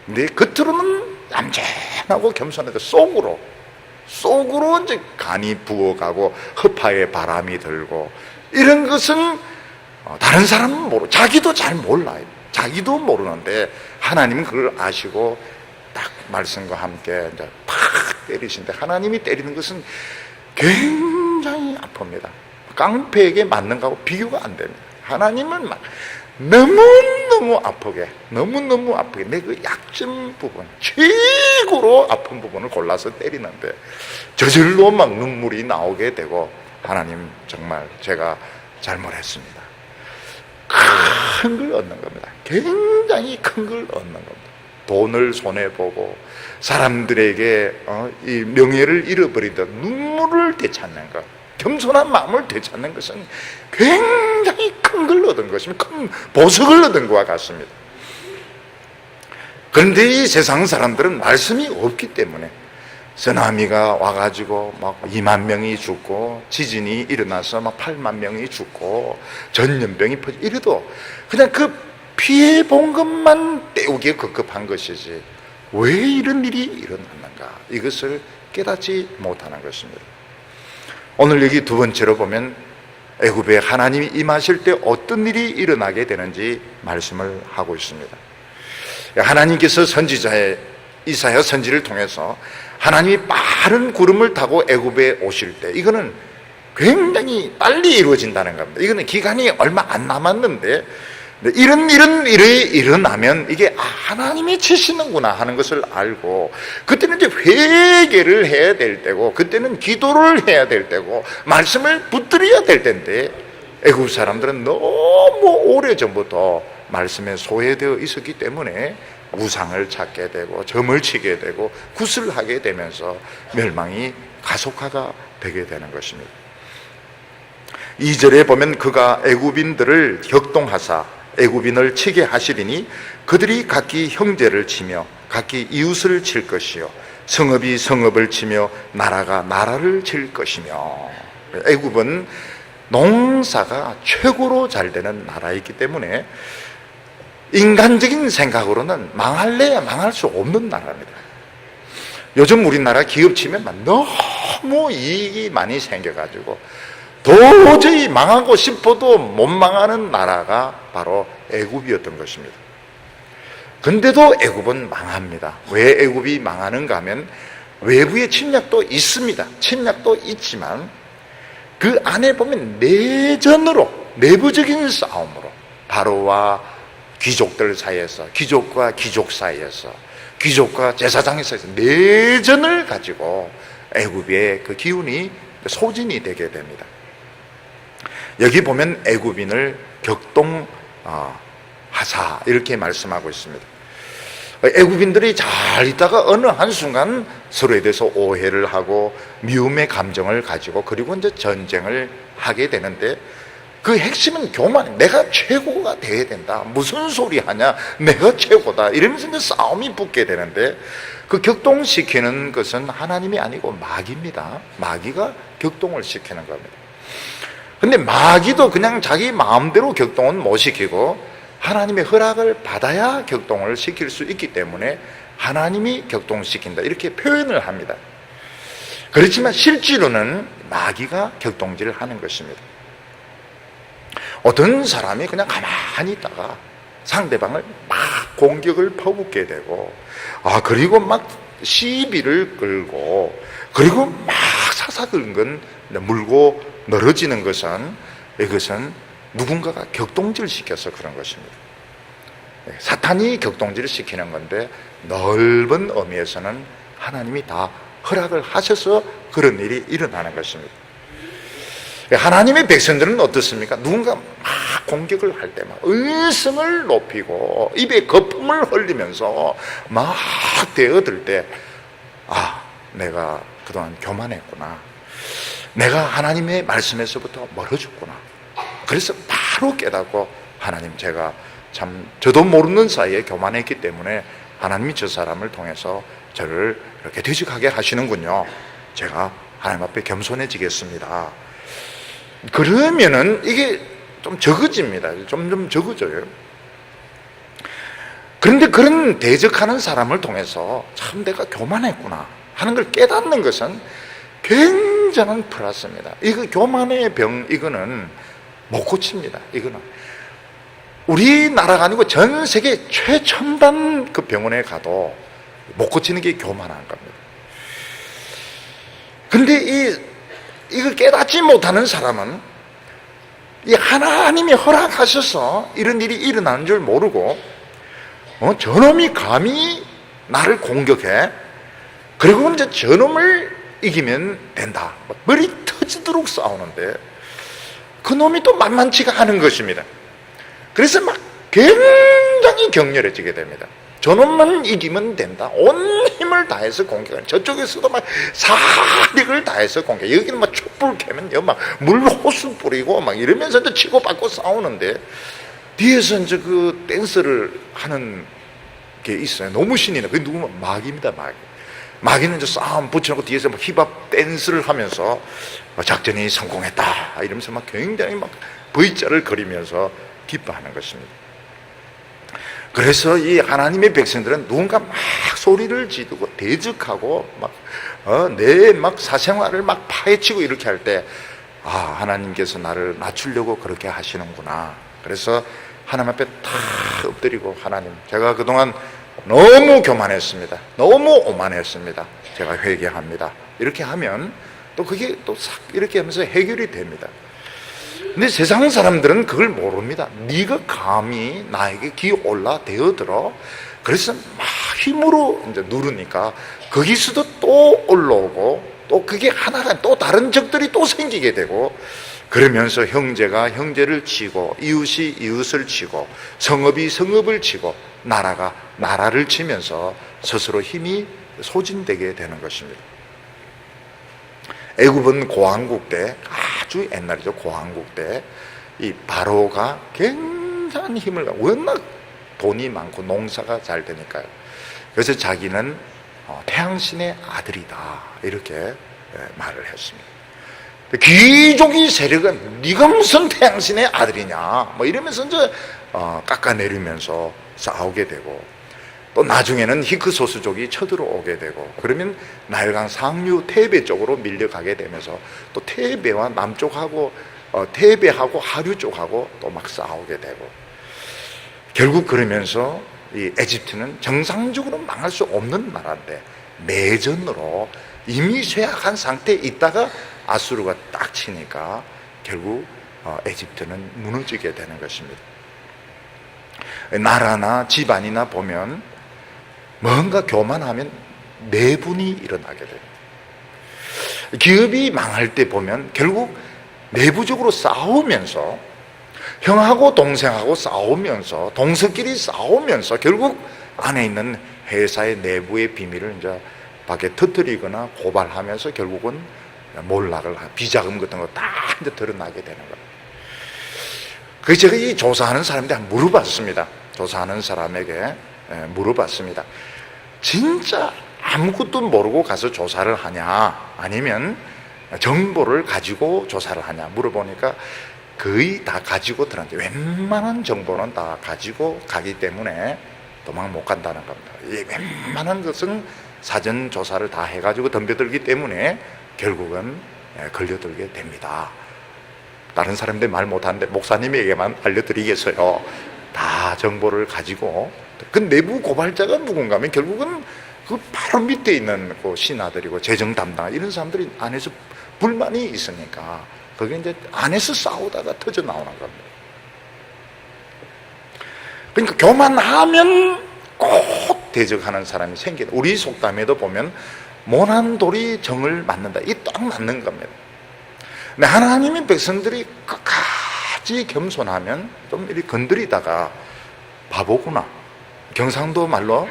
근데 겉으로는 얌전하고 겸손해도 속으로 이제 간이 부어가고 허파에 바람이 들고, 이런 것은 다른 사람은 자기도 잘 몰라요. 자기도 모르는데 하나님은 그걸 아시고 딱 말씀과 함께 이제 팍 때리신데, 하나님이 때리는 것은 굉장히 아픕니다. 깡패에게 맞는 거하고 비교가 안 됩니다. 하나님은 막 너무너무 아프게 내 그 약점 부분, 최고로 아픈 부분을 골라서 때리는데 저절로 막 눈물이 나오게 되고, 하나님 정말 제가 잘못했습니다. 큰 걸 얻는 겁니다. 굉장히 큰 걸 얻는 겁니다. 돈을 손해보고 사람들에게 이 명예를 잃어버리듯 눈물을 되찾는 것, 겸손한 마음을 되찾는 것은 굉장히 큰 걸 얻은 것입니다. 큰 보석을 얻은 것과 같습니다. 그런데 이 세상 사람들은 말씀이 없기 때문에 쓰나미가 와가지고 막 2만 명이 죽고, 지진이 일어나서 막 8만 명이 죽고, 전염병이 퍼지고 이래도 그냥 그 피해 본 것만 때우기에 급급한 것이지 왜 이런 일이 일어났는가, 이것을 깨닫지 못하는 것입니다. 오늘 여기 두 번째로 보면 애굽에 하나님이 임하실 때 어떤 일이 일어나게 되는지 말씀을 하고 있습니다. 하나님께서 선지자의 이사야 선지를 통해서 하나님이 빠른 구름을 타고 애굽에 오실 때, 이거는 굉장히 빨리 이루어진다는 겁니다. 이거는 기간이 얼마 안 남았는데 이런 일이 일어나면 이게 하나님이 치시는구나 하는 것을 알고, 그때는 이제 회개를 해야 될 때고, 그때는 기도를 해야 될 때고, 말씀을 붙들어야 될 때인데, 애굽 사람들은 너무 오래전부터 말씀에 소외되어 있었기 때문에 우상을 찾게 되고 점을 치게 되고 굿을 하게 되면서 멸망이 가속화가 되게 되는 것입니다. 2절에 보면 그가 애굽인들을 격동하사 애굽인을 치게 하시리니 그들이 각기 형제를 치며 각기 이웃을 칠 것이요 성읍이 성읍을 치며 나라가 나라를 칠 것이며, 애굽은 농사가 최고로 잘 되는 나라이기 때문에 인간적인 생각으로는 망할래야 망할 수 없는 나라입니다. 요즘 우리나라 기업 치면 너무 이익이 많이 생겨가지고 도저히 망하고 싶어도 못 망하는 나라가 바로 애굽이었던 것입니다. 근데도 애굽은 망합니다. 왜 애굽이 망하는가 하면 외부의 침략도 있습니다. 침략도 있지만 그 안에 보면 내전으로, 내부적인 싸움으로, 바로와 귀족들 사이에서, 귀족과 귀족 사이에서, 귀족과 제사장의 사이에서 내전을 가지고 애굽의 그 기운이 소진이 되게 됩니다. 여기 보면 애굽인을 격동하사 이렇게 말씀하고 있습니다. 애굽인들이 잘 있다가 어느 한순간 서로에 대해서 오해를 하고 미움의 감정을 가지고 그리고 이제 전쟁을 하게 되는데 그 핵심은 교만, 내가 최고가 돼야 된다. 무슨 소리 하냐? 내가 최고다. 이러면서 이제 싸움이 붙게 되는데 그 격동시키는 것은 하나님이 아니고 마귀입니다. 마귀가 격동을 시키는 겁니다. 근데 마귀도 그냥 자기 마음대로 격동은 못 시키고 하나님의 허락을 받아야 격동을 시킬 수 있기 때문에 하나님이 격동시킨다 이렇게 표현을 합니다. 그렇지만 실제로는 마귀가 격동질을 하는 것입니다. 어떤 사람이 그냥 가만히 있다가 상대방을 막 공격을 퍼붓게 되고 그리고 막 시비를 끌고 그리고 막 사사건건 물고 늘어지는 것은 이것은 누군가가 격동질 시켜서 그런 것입니다. 사탄이 격동질을 시키는 건데 넓은 의미에서는 하나님이 다 허락을 하셔서 그런 일이 일어나는 것입니다. 하나님의 백성들은 어떻습니까? 누군가 막 공격을 할 때 막 의성을 높이고 입에 거품을 흘리면서 막 대어들 때 내가 그동안 교만했구나. 내가 하나님의 말씀에서부터 멀어졌구나. 그래서 바로 깨닫고 하나님 제가 참 저도 모르는 사이에 교만했기 때문에 하나님이 저 사람을 통해서 저를 이렇게 되직하게 하시는군요. 제가 하나님 앞에 겸손해지겠습니다. 그러면은 이게 좀 적어집니다. 점점 적어져요. 그런데 그런 대적하는 사람을 통해서 참 내가 교만했구나 하는 걸 깨닫는 것은 굉장한 플러스입니다. 이거 교만의 병, 이거는 못 고칩니다. 이거는 우리나라가 아니고 전 세계 최첨단 그 병원에 가도 못 고치는 게 교만한 겁니다. 근데 이걸 깨닫지 못하는 사람은 이 하나님이 허락하셔서 이런 일이 일어나는 줄 모르고 저놈이 감히 나를 공격해 그리고 이제 저놈을 이기면 된다. 머리 터지도록 싸우는데 그 놈이 또 만만치가 않은 것입니다. 그래서 막 굉장히 격렬해지게 됩니다. 저놈만 이기면 된다. 온 힘을 다해서 공격을. 저쪽에서도 막 사력을 다해서 공격. 여기는 막 촛불 켜면 막 물호수 뿌리고 막 이러면서 이제 치고받고 싸우는데 뒤에서 이제 그 댄스를 하는 게 있어요. 너무 신이 나. 그게 누구면 마귀입니다, 마귀. 마귀는 이제 싸움 붙여놓고 뒤에서 막 힙합 댄스를 하면서 작전이 성공했다 이러면서 막 굉장히 막 V자를 그리면서 기뻐하는 것입니다. 그래서 이 하나님의 백성들은 누군가 막 소리를 지르고 대적하고 내 사생활을 막 파헤치고 이렇게 할 때 하나님께서 나를 낮추려고 그렇게 하시는구나. 그래서 하나님 앞에 다 엎드리고 하나님 제가 그동안 너무 교만했습니다. 너무 오만했습니다. 제가 회개합니다. 이렇게 하면 또 그게 또 싹 이렇게 하면서 해결이 됩니다. 근데 세상 사람들은 그걸 모릅니다. 네가 감히 나에게 기올라 대어들어. 그래서 막 힘으로 이제 누르니까 거기서도 또 올라오고 또 그게 하나가 또 다른 적들이 또 생기게 되고 그러면서 형제가 형제를 치고 이웃이 이웃을 치고 성읍이 성읍을 치고 나라가 나라를 치면서 스스로 힘이 소진되게 되는 것입니다. 애굽은 고왕국 때 아주 옛날이죠. 고왕국 때 이 바로가 굉장한 힘을 워낙 돈이 많고 농사가 잘 되니까요. 그래서 자기는 태양신의 아들이다 이렇게 말을 했습니다. 귀족이 세력은 네가 무슨 태양신의 아들이냐 이러면서 이제 깎아내리면서 싸우게 되고 또 나중에는 히크소스족이 쳐들어오게 되고, 그러면 나일강 상류 테베 쪽으로 밀려가게 되면서 또 테베와 남쪽하고 테베하고 하류 쪽하고 또 막 싸우게 되고, 결국 그러면서 이 에집트는 정상적으로 망할 수 없는 나라인데 내전으로 이미 쇠약한 상태에 있다가 아수르가 딱 치니까 결국 에집트는 무너지게 되는 것입니다. 나라나 집안이나 보면 뭔가 교만하면 내분이 일어나게 돼요. 기업이 망할 때 보면 결국 내부적으로 싸우면서, 형하고 동생하고 싸우면서, 동서끼리 싸우면서 결국 안에 있는 회사의 내부의 비밀을 이제 밖에 터뜨리거나 고발하면서 결국은 몰락을, 비자금 같은 거 다 이제 드러나게 되는 거예요. 그래서 제가 이 조사하는 사람한테 물어봤습니다. 조사하는 사람에게 물어봤습니다. 진짜 아무것도 모르고 가서 조사를 하냐, 아니면 정보를 가지고 조사를 하냐 물어보니까 거의 다 가지고 들었는데, 웬만한 정보는 다 가지고 가기 때문에 도망 못 간다는 겁니다. 웬만한 것은 사전 조사를 다 해가지고 덤벼들기 때문에 결국은 걸려들게 됩니다. 다른 사람들 말 못하는데 목사님에게만 알려드리겠어요. 다 정보를 가지고, 그 내부 고발자가 누군가 하면 결국은 그 바로 밑에 있는 그 신하들이고 재정 담당 이런 사람들이 안에서 불만이 있으니까 그게 이제 안에서 싸우다가 터져 나오는 겁니다. 그러니까 교만하면 꼭 대적하는 사람이 생기는, 우리 속담에도 보면 모난 돌이 정을 맞는다, 이 딱 맞는 겁니다. 근데 하나님의 백성들이 끝까지 겸손하면 좀 이렇게 건드리다가 바보구나, 경상도 말로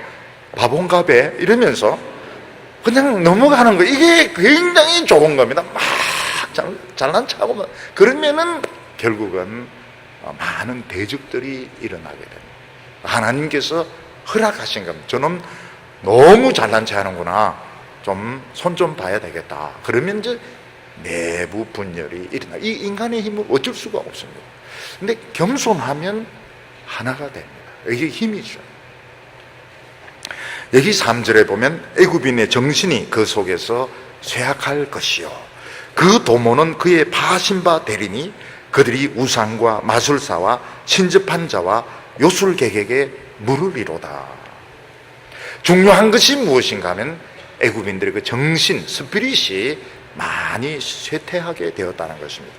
바본가배 이러면서 그냥 넘어가는 거, 이게 굉장히 좋은 겁니다. 막 잘난 척하고 그러면은 결국은 많은 대적들이 일어나게 됩니다. 하나님께서 허락하신 겁니다. 저는 너무 잘난 체 하는구나, 좀 손 좀 봐야 되겠다. 그러면 이제 내부 분열이 일어나. 이 인간의 힘은 어쩔 수가 없습니다. 근데 겸손하면 하나가 됩니다. 이게 힘이죠. 여기 3절에 보면 애굽인의 정신이 그 속에서 쇠약할 것이요, 그 도모는 그의 파신 바 되리니 그들이 우상과 마술사와 친접한 자와 요술객에게 물으리로다. 중요한 것이 무엇인가 하면 애굽인들의 그 정신, 스피릿이 많이 쇠퇴하게 되었다는 것입니다.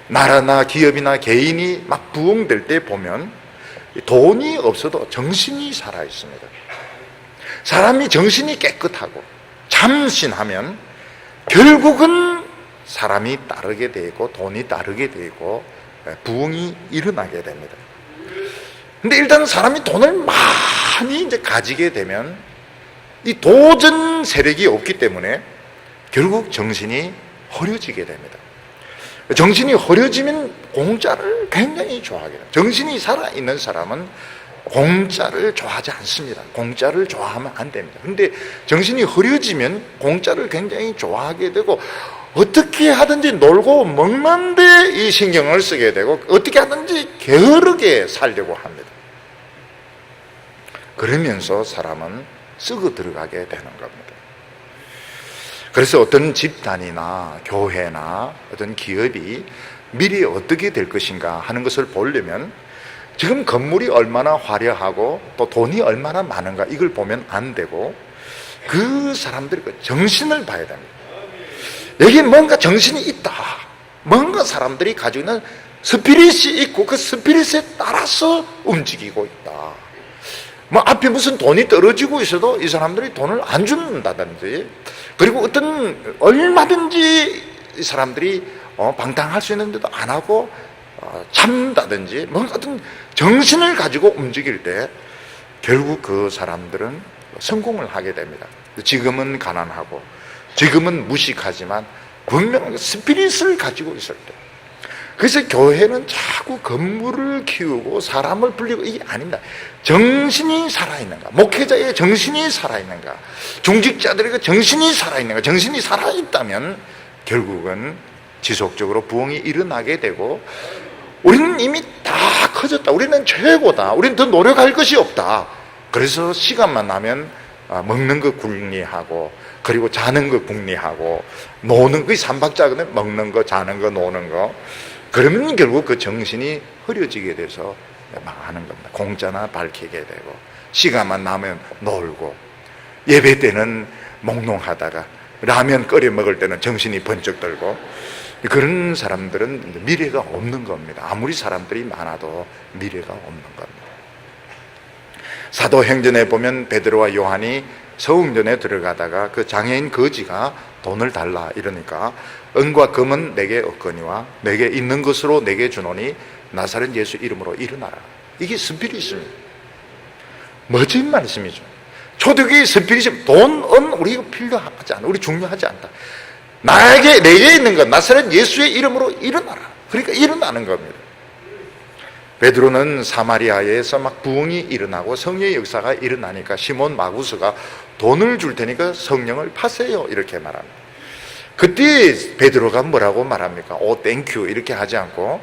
나라나 기업이나 개인이 막 부흥될 때 보면 돈이 없어도 정신이 살아 있습니다. 사람이 정신이 깨끗하고 참신하면 결국은 사람이 따르게 되고 돈이 따르게 되고 부흥이 일어나게 됩니다. 근데 일단 사람이 돈을 많이 이제 가지게 되면 이 도전 세력이 없기 때문에 결국 정신이 흐려지게 됩니다. 정신이 흐려지면 공짜를 굉장히 좋아하게 됩니다. 정신이 살아있는 사람은 공짜를 좋아하지 않습니다. 공짜를 좋아하면 안 됩니다. 근데 정신이 흐려지면 공짜를 굉장히 좋아하게 되고, 어떻게 하든지 놀고 먹는데 이 신경을 쓰게 되고, 어떻게 하든지 게으르게 살려고 합니다. 그러면서 사람은 썩어 들어가게 되는 겁니다. 그래서 어떤 집단이나 교회나 어떤 기업이 미래 어떻게 될 것인가 하는 것을 보려면 지금 건물이 얼마나 화려하고 또 돈이 얼마나 많은가 이걸 보면 안 되고, 그 사람들의 그 정신을 봐야 됩니다. 여기 뭔가 정신이 있다, 뭔가 사람들이 가지고 있는 스피릿이 있고 그 스피릿에 따라서 움직이고 있다. 뭐 앞에 무슨 돈이 떨어지고 있어도 이 사람들이 돈을 안 준다든지, 그리고 어떤 얼마든지 이 사람들이 방탕할 수 있는데도 안 하고 참다든지, 뭔가 어떤 정신을 가지고 움직일 때 결국 그 사람들은 성공을 하게 됩니다. 지금은 가난하고 지금은 무식하지만 분명히 스피릿을 가지고 있을 때, 그래서 교회는 자꾸 건물을 키우고 사람을 불리고 이게 아닙니다. 정신이 살아있는가, 목회자의 정신이 살아있는가, 중직자들의 정신이 살아있는가. 정신이 살아있다면 결국은 지속적으로 부흥이 일어나게 되고, 우리는 이미 다 커졌다, 우리는 최고다, 우리는 더 노력할 것이 없다, 그래서 시간만 나면 먹는 거 궁리하고, 그리고 자는 거 궁리하고, 노는 거, 삼박자거든. 먹는 거, 자는 거, 노는 거. 그러면 결국 그 정신이 흐려지게 돼서 망하는 겁니다. 공짜나 밝히게 되고, 시간만 나면 놀고, 예배 때는 몽롱하다가 라면 끓여 먹을 때는 정신이 번쩍 들고, 그런 사람들은 미래가 없는 겁니다. 아무리 사람들이 많아도 미래가 없는 겁니다. 사도행전에 보면 베드로와 요한이 서웅전에 들어가다가 그 장애인 거지가 돈을 달라 이러니까, 은과 금은 내게 없거니와 내게 있는 것으로 내게 주노니 나사렛 예수 이름으로 일어나라. 이게 스피릿입니다. 멋진 말씀이죠. 초대교회의 스피릿이 돈, 은 우리가 필요하지 않아. 우리 중요하지 않다. 내게 있는 것, 나사렛 예수의 이름으로 일어나라. 그러니까 일어나는 겁니다. 베드로는 사마리아에서 막 부흥이 일어나고 성령의 역사가 일어나니까 시몬 마구스가 돈을 줄 테니까 성령을 파세요 이렇게 말합니다. 그때 베드로가 뭐라고 말합니까? 오 땡큐 이렇게 하지 않고,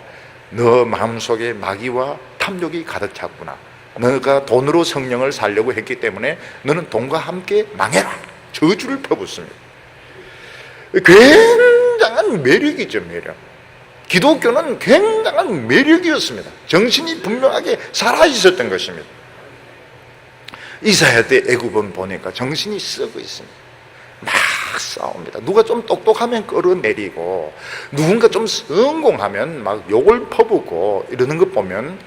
너 마음속에 마귀와 탐욕이 가득 찼구나. 너가 돈으로 성령을 살려고 했기 때문에 너는 돈과 함께 망해라. 저주를 퍼붓습니다. 굉장한 매력이죠, 매력. 기독교는 굉장한 매력이었습니다. 정신이 분명하게 살아있었던 것입니다. 이사야 때 애굽은 보니까 정신이 썩어 있습니다. 막 싸웁니다. 누가 좀 똑똑하면 끌어내리고, 누군가 좀 성공하면 막 욕을 퍼붓고 이러는 것 보면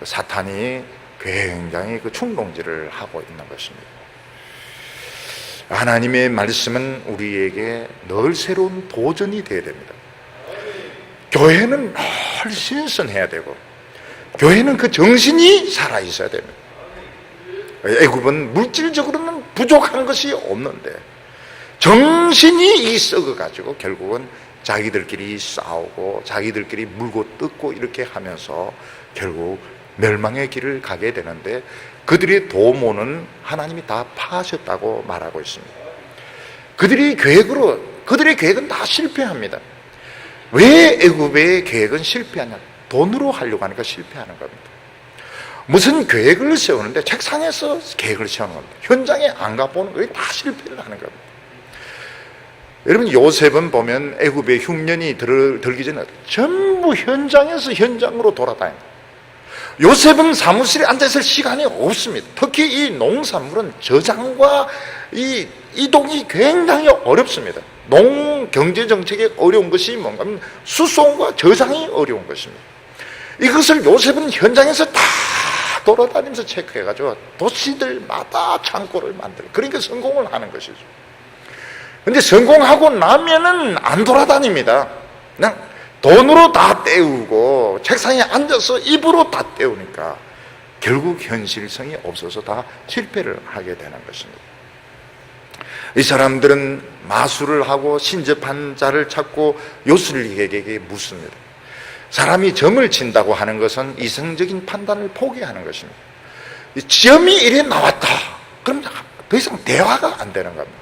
사탄이 굉장히 그 충동질을 하고 있는 것입니다. 하나님의 말씀은 우리에게 늘 새로운 도전이 되어야 됩니다. 교회는 늘 신선해야 되고, 교회는 그 정신이 살아있어야 됩니다. 애굽은 물질적으로는 부족한 것이 없는데 정신이 썩어가지고 결국은 자기들끼리 싸우고 자기들끼리 물고 뜯고 이렇게 하면서 결국 멸망의 길을 가게 되는데, 그들의 도모는 하나님이 다 파하셨다고 말하고 있습니다. 그들의 계획은 다 실패합니다. 왜 애굽의 계획은 실패하냐? 돈으로 하려고 하니까 실패하는 겁니다. 무슨 계획을 세우는데 책상에서 계획을 세우는 겁니다. 현장에 안 가보는 거에 다 실패를 하는 겁니다. 여러분, 요셉은 보면 애굽의 흉년이 들기 전에 전부 현장으로 돌아다닙니다. 요셉은 사무실에 앉아있을 시간이 없습니다. 특히 이 농산물은 저장과 이 이동이 굉장히 어렵습니다. 경제정책에 어려운 것이 뭔가 하면 수송과 저장이 어려운 것입니다. 이것을 요셉은 현장에서 다 돌아다니면서 체크해가지고 도시들마다 창고를 만들어요. 그러니까 성공을 하는 것이죠. 근데 성공하고 나면은 안 돌아다닙니다. 그냥 돈으로 다 때우고 책상에 앉아서 입으로 다 때우니까 결국 현실성이 없어서 다 실패를 하게 되는 것입니다. 이 사람들은 마술을 하고 신접한 자를 찾고 요술객에게 묻습니다. 사람이 점을 친다고 하는 것은 이성적인 판단을 포기하는 것입니다. 점이 이래 나왔다. 그럼 더 이상 대화가 안 되는 겁니다.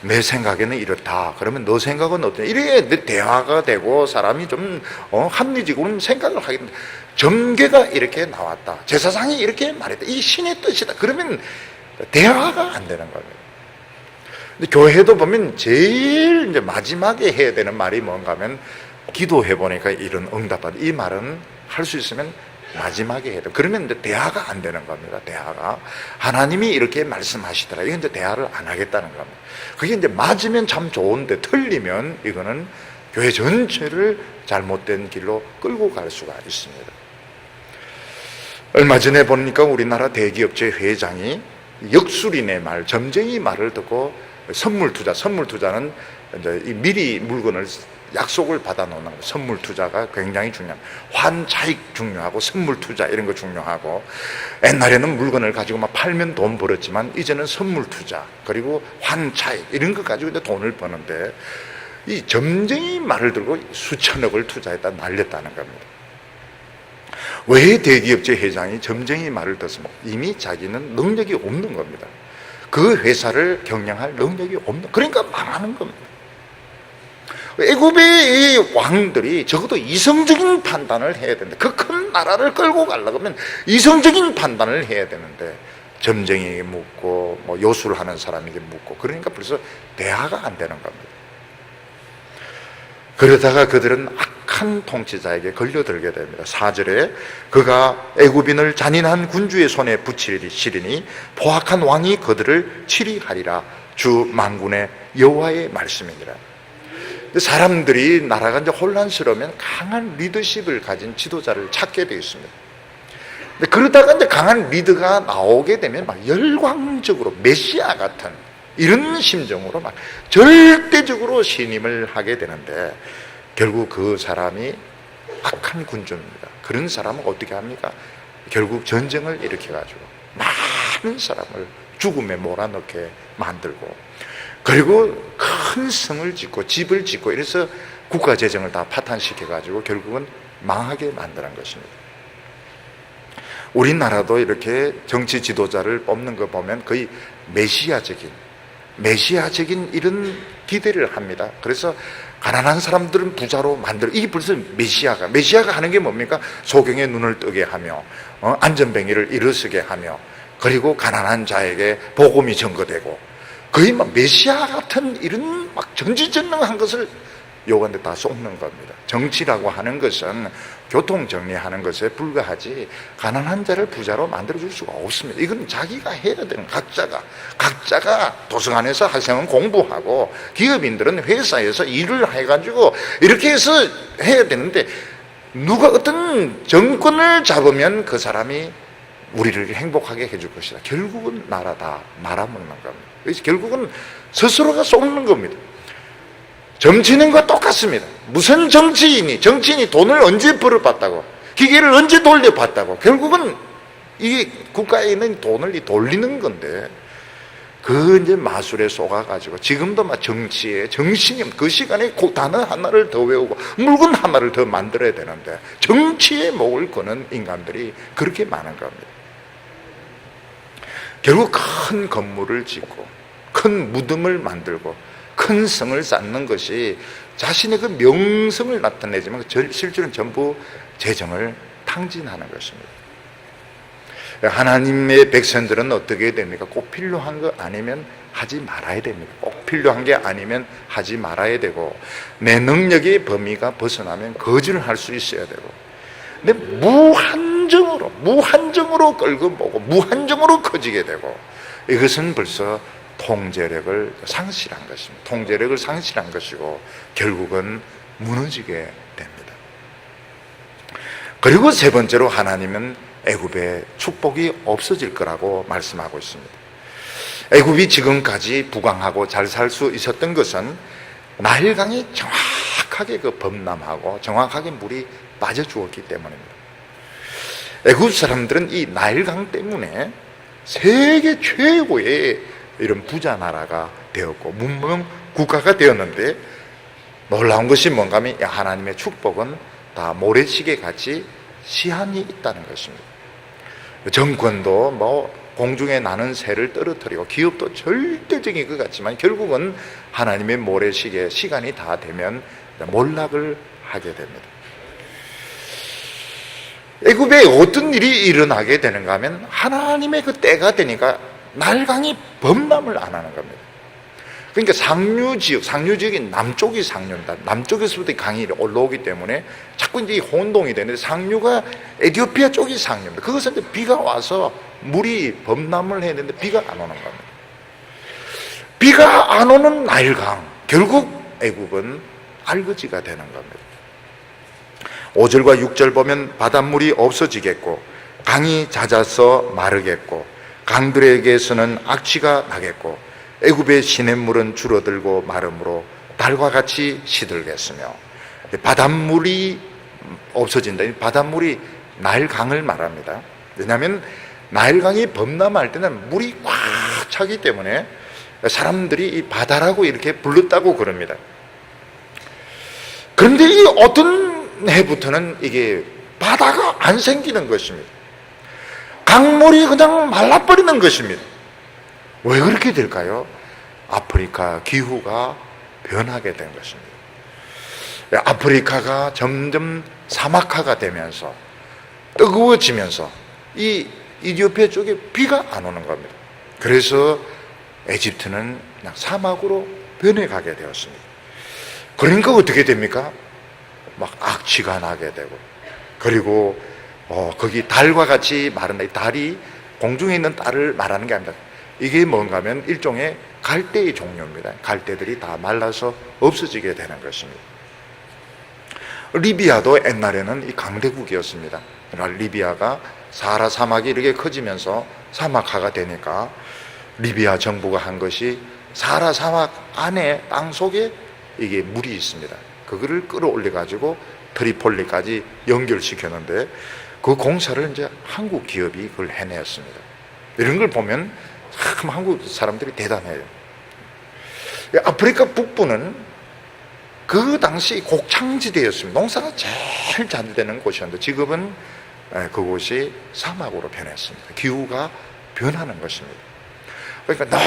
내 생각에는 이렇다. 그러면 너 생각은 어떠냐? 이래 대화가 되고 사람이 좀 합리적으로 생각을 하게 됩니다. 점괘가 이렇게 나왔다. 제사장이 이렇게 말했다. 이 신의 뜻이다. 그러면 대화가 안 되는 겁니다. 근데 교회도 보면 제일 이제 마지막에 해야 되는 말이 뭔가 하면, 기도해 보니까 이런 응답받아. 이 말은 할 수 있으면 마지막에 해야 돼. 그러면 이제 대화가 안 되는 겁니다. 대화가. 하나님이 이렇게 말씀하시더라. 이건 이제 대화를 안 하겠다는 겁니다. 그게 이제 맞으면 참 좋은데 틀리면 이거는 교회 전체를 잘못된 길로 끌고 갈 수가 있습니다. 얼마 전에 보니까 우리나라 대기업체 회장이 역술인의 말, 점쟁이 말을 듣고 선물 투자는 이제 미리 물건을 약속을 받아놓는 거예요. 선물 투자가 굉장히 중요합니다. 환차익 중요하고 선물 투자 이런 거 중요하고, 옛날에는 물건을 가지고 막 팔면 돈 벌었지만 이제는 선물 투자 그리고 환차익 이런 거 가지고 이제 돈을 버는데, 이 점쟁이 말을 들고 수천억을 투자했다 날렸다는 겁니다. 왜 대기업체 회장이 점쟁이 말을 듣습니까? 이미 자기는 능력이 없는 겁니다. 그 회사를 경영할 능력이 없는, 그러니까 망하는 겁니다. 애굽의 이 왕들이 적어도 이성적인 판단을 해야 된다. 그 큰 나라를 끌고 가려고 하면 이성적인 판단을 해야 되는데 점쟁이에게 묻고 뭐 요술을 하는 사람에게 묻고, 그러니까 벌써 대화가 안 되는 겁니다. 그러다가 그들은 악한 통치자에게 걸려들게 됩니다. 4절에 그가 애굽인을 잔인한 군주의 손에 붙이리니 포악한 왕이 그들을 치리하리라. 주 만군의 여호와의 말씀이니라. 사람들이, 나라가 이제 혼란스러우면 강한 리더십을 가진 지도자를 찾게 되어 있습니다. 그러다가 이제 강한 리더가 나오게 되면 막 열광적으로 메시아 같은 이런 심정으로 막 절대적으로 신임을 하게 되는데, 결국 그 사람이 악한 군주입니다. 그런 사람은 어떻게 합니까? 결국 전쟁을 일으켜가지고 많은 사람을 죽음에 몰아넣게 만들고, 그리고 큰 성을 짓고 집을 짓고, 이래서 국가재정을 다 파탄시켜가지고 결국은 망하게 만드는 것입니다. 우리나라도 이렇게 정치 지도자를 뽑는 거 보면 거의 메시아적인 이런 기대를 합니다. 그래서 가난한 사람들은 부자로 만들어, 이게 벌써 메시아가 하는 게 뭡니까? 소경의 눈을 뜨게 하며 안전뱅이를 일어서게 하며, 그리고 가난한 자에게 복음이 전거되고, 거의 막 메시아 같은 이런 막 전지전능한 것을 요구하는데 다 쏟는 겁니다. 정치라고 하는 것은 교통 정리하는 것에 불과하지 가난한 자를 부자로 만들어줄 수가 없습니다. 이건 자기가 해야 되는, 각자가 도서관에서 학생은 공부하고 기업인들은 회사에서 일을 해가지고 이렇게 해서 해야 되는데, 누가 어떤 정권을 잡으면 그 사람이 우리를 행복하게 해줄 것이다. 결국은 나라 말아먹는 겁니다. 그래서 결국은 스스로가 쏟는 겁니다. 정치인과 똑같습니다. 무슨 정치인이 돈을 언제 벌어봤다고, 기계를 언제 돌려봤다고, 결국은 이 국가에 있는 돈을 돌리는 건데, 그 이제 마술에 속아가지고 지금도 막 정치에 정신이 없는, 그 시간에 단어 하나를 더 외우고 물건 하나를 더 만들어야 되는데 정치에 목을 거는 인간들이 그렇게 많은 겁니다. 결국 큰 건물을 짓고 큰 무덤을 만들고 큰 성을 쌓는 것이 자신의 그 명성을 나타내지만 실제로는 전부 재정을 탕진하는 것입니다. 하나님의 백성들은 어떻게 됩니까? 꼭 필요한 거 아니면 하지 말아야 됩니다. 꼭 필요한 게 아니면 하지 말아야 되고, 내 능력의 범위가 벗어나면 거절을 할 수 있어야 되고, 근데 무한정으로 끌고 보고 무한정으로 커지게 되고, 이것은 벌써 통제력을 상실한 것입니다. 통제력을 상실한 것이고 결국은 무너지게 됩니다. 그리고 세 번째로 하나님은 애굽의 축복이 없어질 거라고 말씀하고 있습니다. 애굽이 지금까지 부강하고 잘 살 수 있었던 것은 나일강이 정확하게 그 범람하고 정확하게 물이 빠져 주었기 때문입니다. 애굽 사람들은 이 나일강 때문에 세계 최고의 이런 부자 나라가 되었고 문명 국가가 되었는데, 놀라운 것이 뭔가 하면 하나님의 축복은 다 모래시계 같이 시한이 있다는 것입니다. 정권도 뭐 공중에 나는 새를 떨어뜨리고 기업도 절대적인 것 같지만 결국은 하나님의 모래시계 시간이 다 되면 몰락을 하게 됩니다. 애굽에 어떤 일이 일어나게 되는가 하면 하나님의 그 때가 되니까 나일강이 범람을 안 하는 겁니다. 그러니까 상류지역이 남쪽이 상류입니다. 남쪽에서부터 강이 올라오기 때문에 자꾸 이제 혼동이 되는데, 상류가 에티오피아 쪽이 상류입니다. 그것은 이제 비가 와서 물이 범람을 해야 되는데 비가 안 오는 겁니다. 비가 안 오는 나일강, 결국 애굽은 알거지가 되는 겁니다. 5절과 6절 보면 바닷물이 없어지겠고 강이 잦아서 마르겠고 강들에게서는 악취가 나겠고 애굽의 시냇물은 줄어들고 마름으로 달과 같이 시들겠으며, 바닷물이 없어진다. 바닷물이 나일강을 말합니다. 왜냐하면 나일강이 범람할 때는 물이 꽉 차기 때문에 사람들이 이 바다라고 이렇게 불렀다고 그럽니다. 그런데 이 어떤 해부터는 이게 바다가 안 생기는 것입니다. 강물이 그냥 말라버리는 것입니다. 왜 그렇게 될까요? 아프리카 기후가 변하게 된 것입니다. 아프리카가 점점 사막화가 되면서 뜨거워지면서 이 이디오피아 쪽에 비가 안 오는 겁니다. 그래서 에집트는 그냥 사막으로 변해가게 되었습니다. 그러니까 어떻게 됩니까? 막 악취가 나게 되고, 그리고 거기 달과 같이 마른 달이 공중에 있는 달을 말하는 게 아닙니다. 이게 뭔가 하면 일종의 갈대의 종류입니다. 갈대들이 다 말라서 없어지게 되는 것입니다. 리비아도 옛날에는 이 강대국이었습니다. 그러나 리비아가 사하라 사막이 이렇게 커지면서 사막화가 되니까 리비아 정부가 한 것이 사하라 사막 안에 땅 속에 이게 물이 있습니다. 그거를 끌어올려 가지고 트리폴리까지 연결시켰는데 그 공사를 이제 한국 기업이 그걸 해냈습니다. 이런 걸 보면 참 한국 사람들이 대단해요. 아프리카 북부는 그 당시 곡창지대였습니다. 농사가 제일 잘 되는 곳이었는데 지금은 그곳이 사막으로 변했습니다. 기후가 변하는 것입니다. 그러니까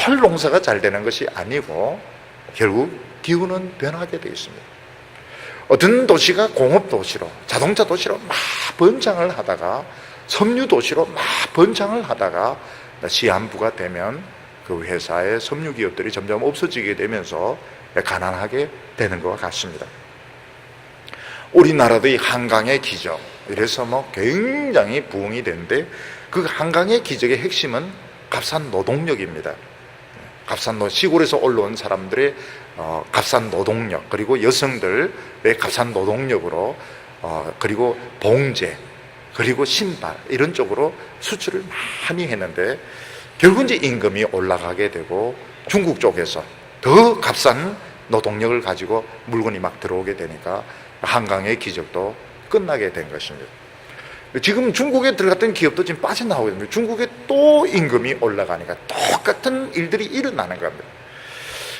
늘 농사가 잘 되는 것이 아니고 결국 기후는 변하게 되어 있습니다. 어떤 도시가 공업도시로, 자동차 도시로 막 번창을 하다가 섬유도시로 막 번창을 하다가 시한부가 되면 그 회사의 섬유기업들이 점점 없어지게 되면서 가난하게 되는 것과 같습니다. 우리나라도 이 한강의 기적, 이래서 굉장히 부흥이 되는데 그 한강의 기적의 핵심은 값싼 노동력입니다. 시골에서 올라온 사람들의 값싼 노동력, 그리고 여성들의 값싼 노동력으로 그리고 봉제, 그리고 신발 이런 쪽으로 수출을 많이 했는데 결국 이제 임금이 올라가게 되고 중국 쪽에서 더 값싼 노동력을 가지고 물건이 막 들어오게 되니까 한강의 기적도 끝나게 된 것입니다. 지금 중국에 들어갔던 기업도 지금 빠져나오고 있는데 중국에 또 임금이 올라가니까 똑같은 일들이 일어나는 겁니다.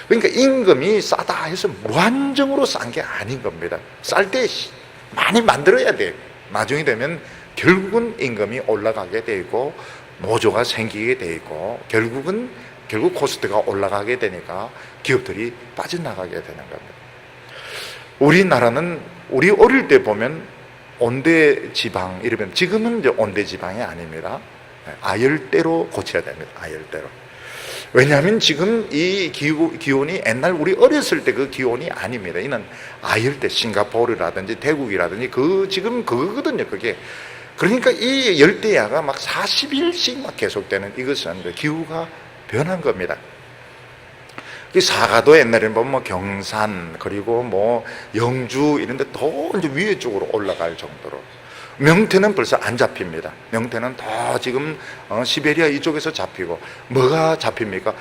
그러니까 임금이 싸다 해서 무한정으로 싼 게 아닌 겁니다. 쌀 때 많이 만들어야 돼요. 나중에 되면 결국은 임금이 올라가게 되고 노조가 생기게 되고 결국 코스트가 올라가게 되니까 기업들이 빠져나가게 되는 겁니다. 우리나라는 우리 어릴 때 보면 온대 지방 이러면 지금은 이제 온대 지방이 아닙니다. 아열대로 고쳐야 됩니다. 아열대로. 왜냐하면 지금 이 기온이 옛날 우리 어렸을 때 그 기온이 아닙니다. 이는 아열대, 싱가포르라든지 태국이라든지 지금 그거거든요. 그게. 그러니까 이 열대야가 막 40일씩 막 계속되는 이것은 기후가 변한 겁니다. 사가도 옛날에는 보면 경산 그리고 영주 이런 데 더 이제 위에 쪽으로 올라갈 정도로, 명태는 벌써 안 잡힙니다. 명태는 더 지금 시베리아 이쪽에서 잡히고, 뭐가 잡힙니까?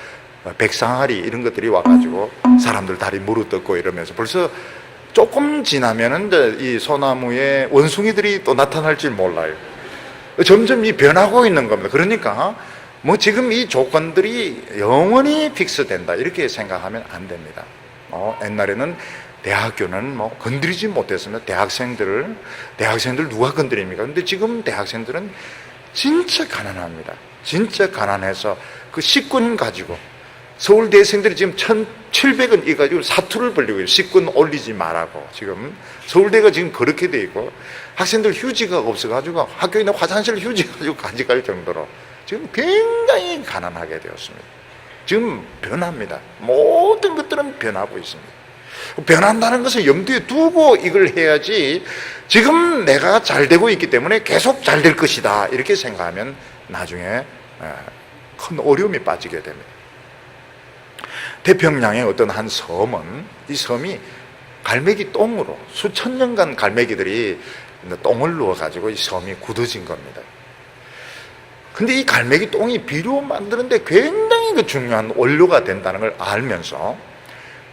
백상아리 이런 것들이 와가지고 사람들 다리 무릎뜯고 이러면서 벌써 조금 지나면은 이제 이 소나무에 원숭이들이 또 나타날지 몰라요. 점점 이 변하고 있는 겁니다. 그러니까 지금 이 조건들이 영원히 픽스된다 이렇게 생각하면 안 됩니다. 옛날에는 대학교는 건드리지 못했습니다. 대학생들 누가 건드립니까? 근데 지금 대학생들은 진짜 가난합니다. 진짜 가난해서 그 식군 가지고 서울대생들이 지금 1,700원 이 가지고 사투를 벌리고 있어요. 식군 올리지 말라고. 지금 서울대가 지금 그렇게 돼 있고 학생들 휴지가 없어가지고 학교에 있는 화장실 휴지 가지고 가져갈 정도로 지금 굉장히 가난하게 되었습니다. 지금 변합니다. 모든 것들은 변하고 있습니다. 변한다는 것을 염두에 두고 이걸 해야지, 지금 내가 잘 되고 있기 때문에 계속 잘 될 것이다 이렇게 생각하면 나중에 큰 어려움이 빠지게 됩니다. 태평양의 어떤 한 섬은, 이 섬이 갈매기 똥으로 수천 년간 갈매기들이 똥을 누워가지고 이 섬이 굳어진 겁니다. 근데 이 갈매기 똥이 비료 만드는데 굉장히 중요한 원료가 된다는 걸 알면서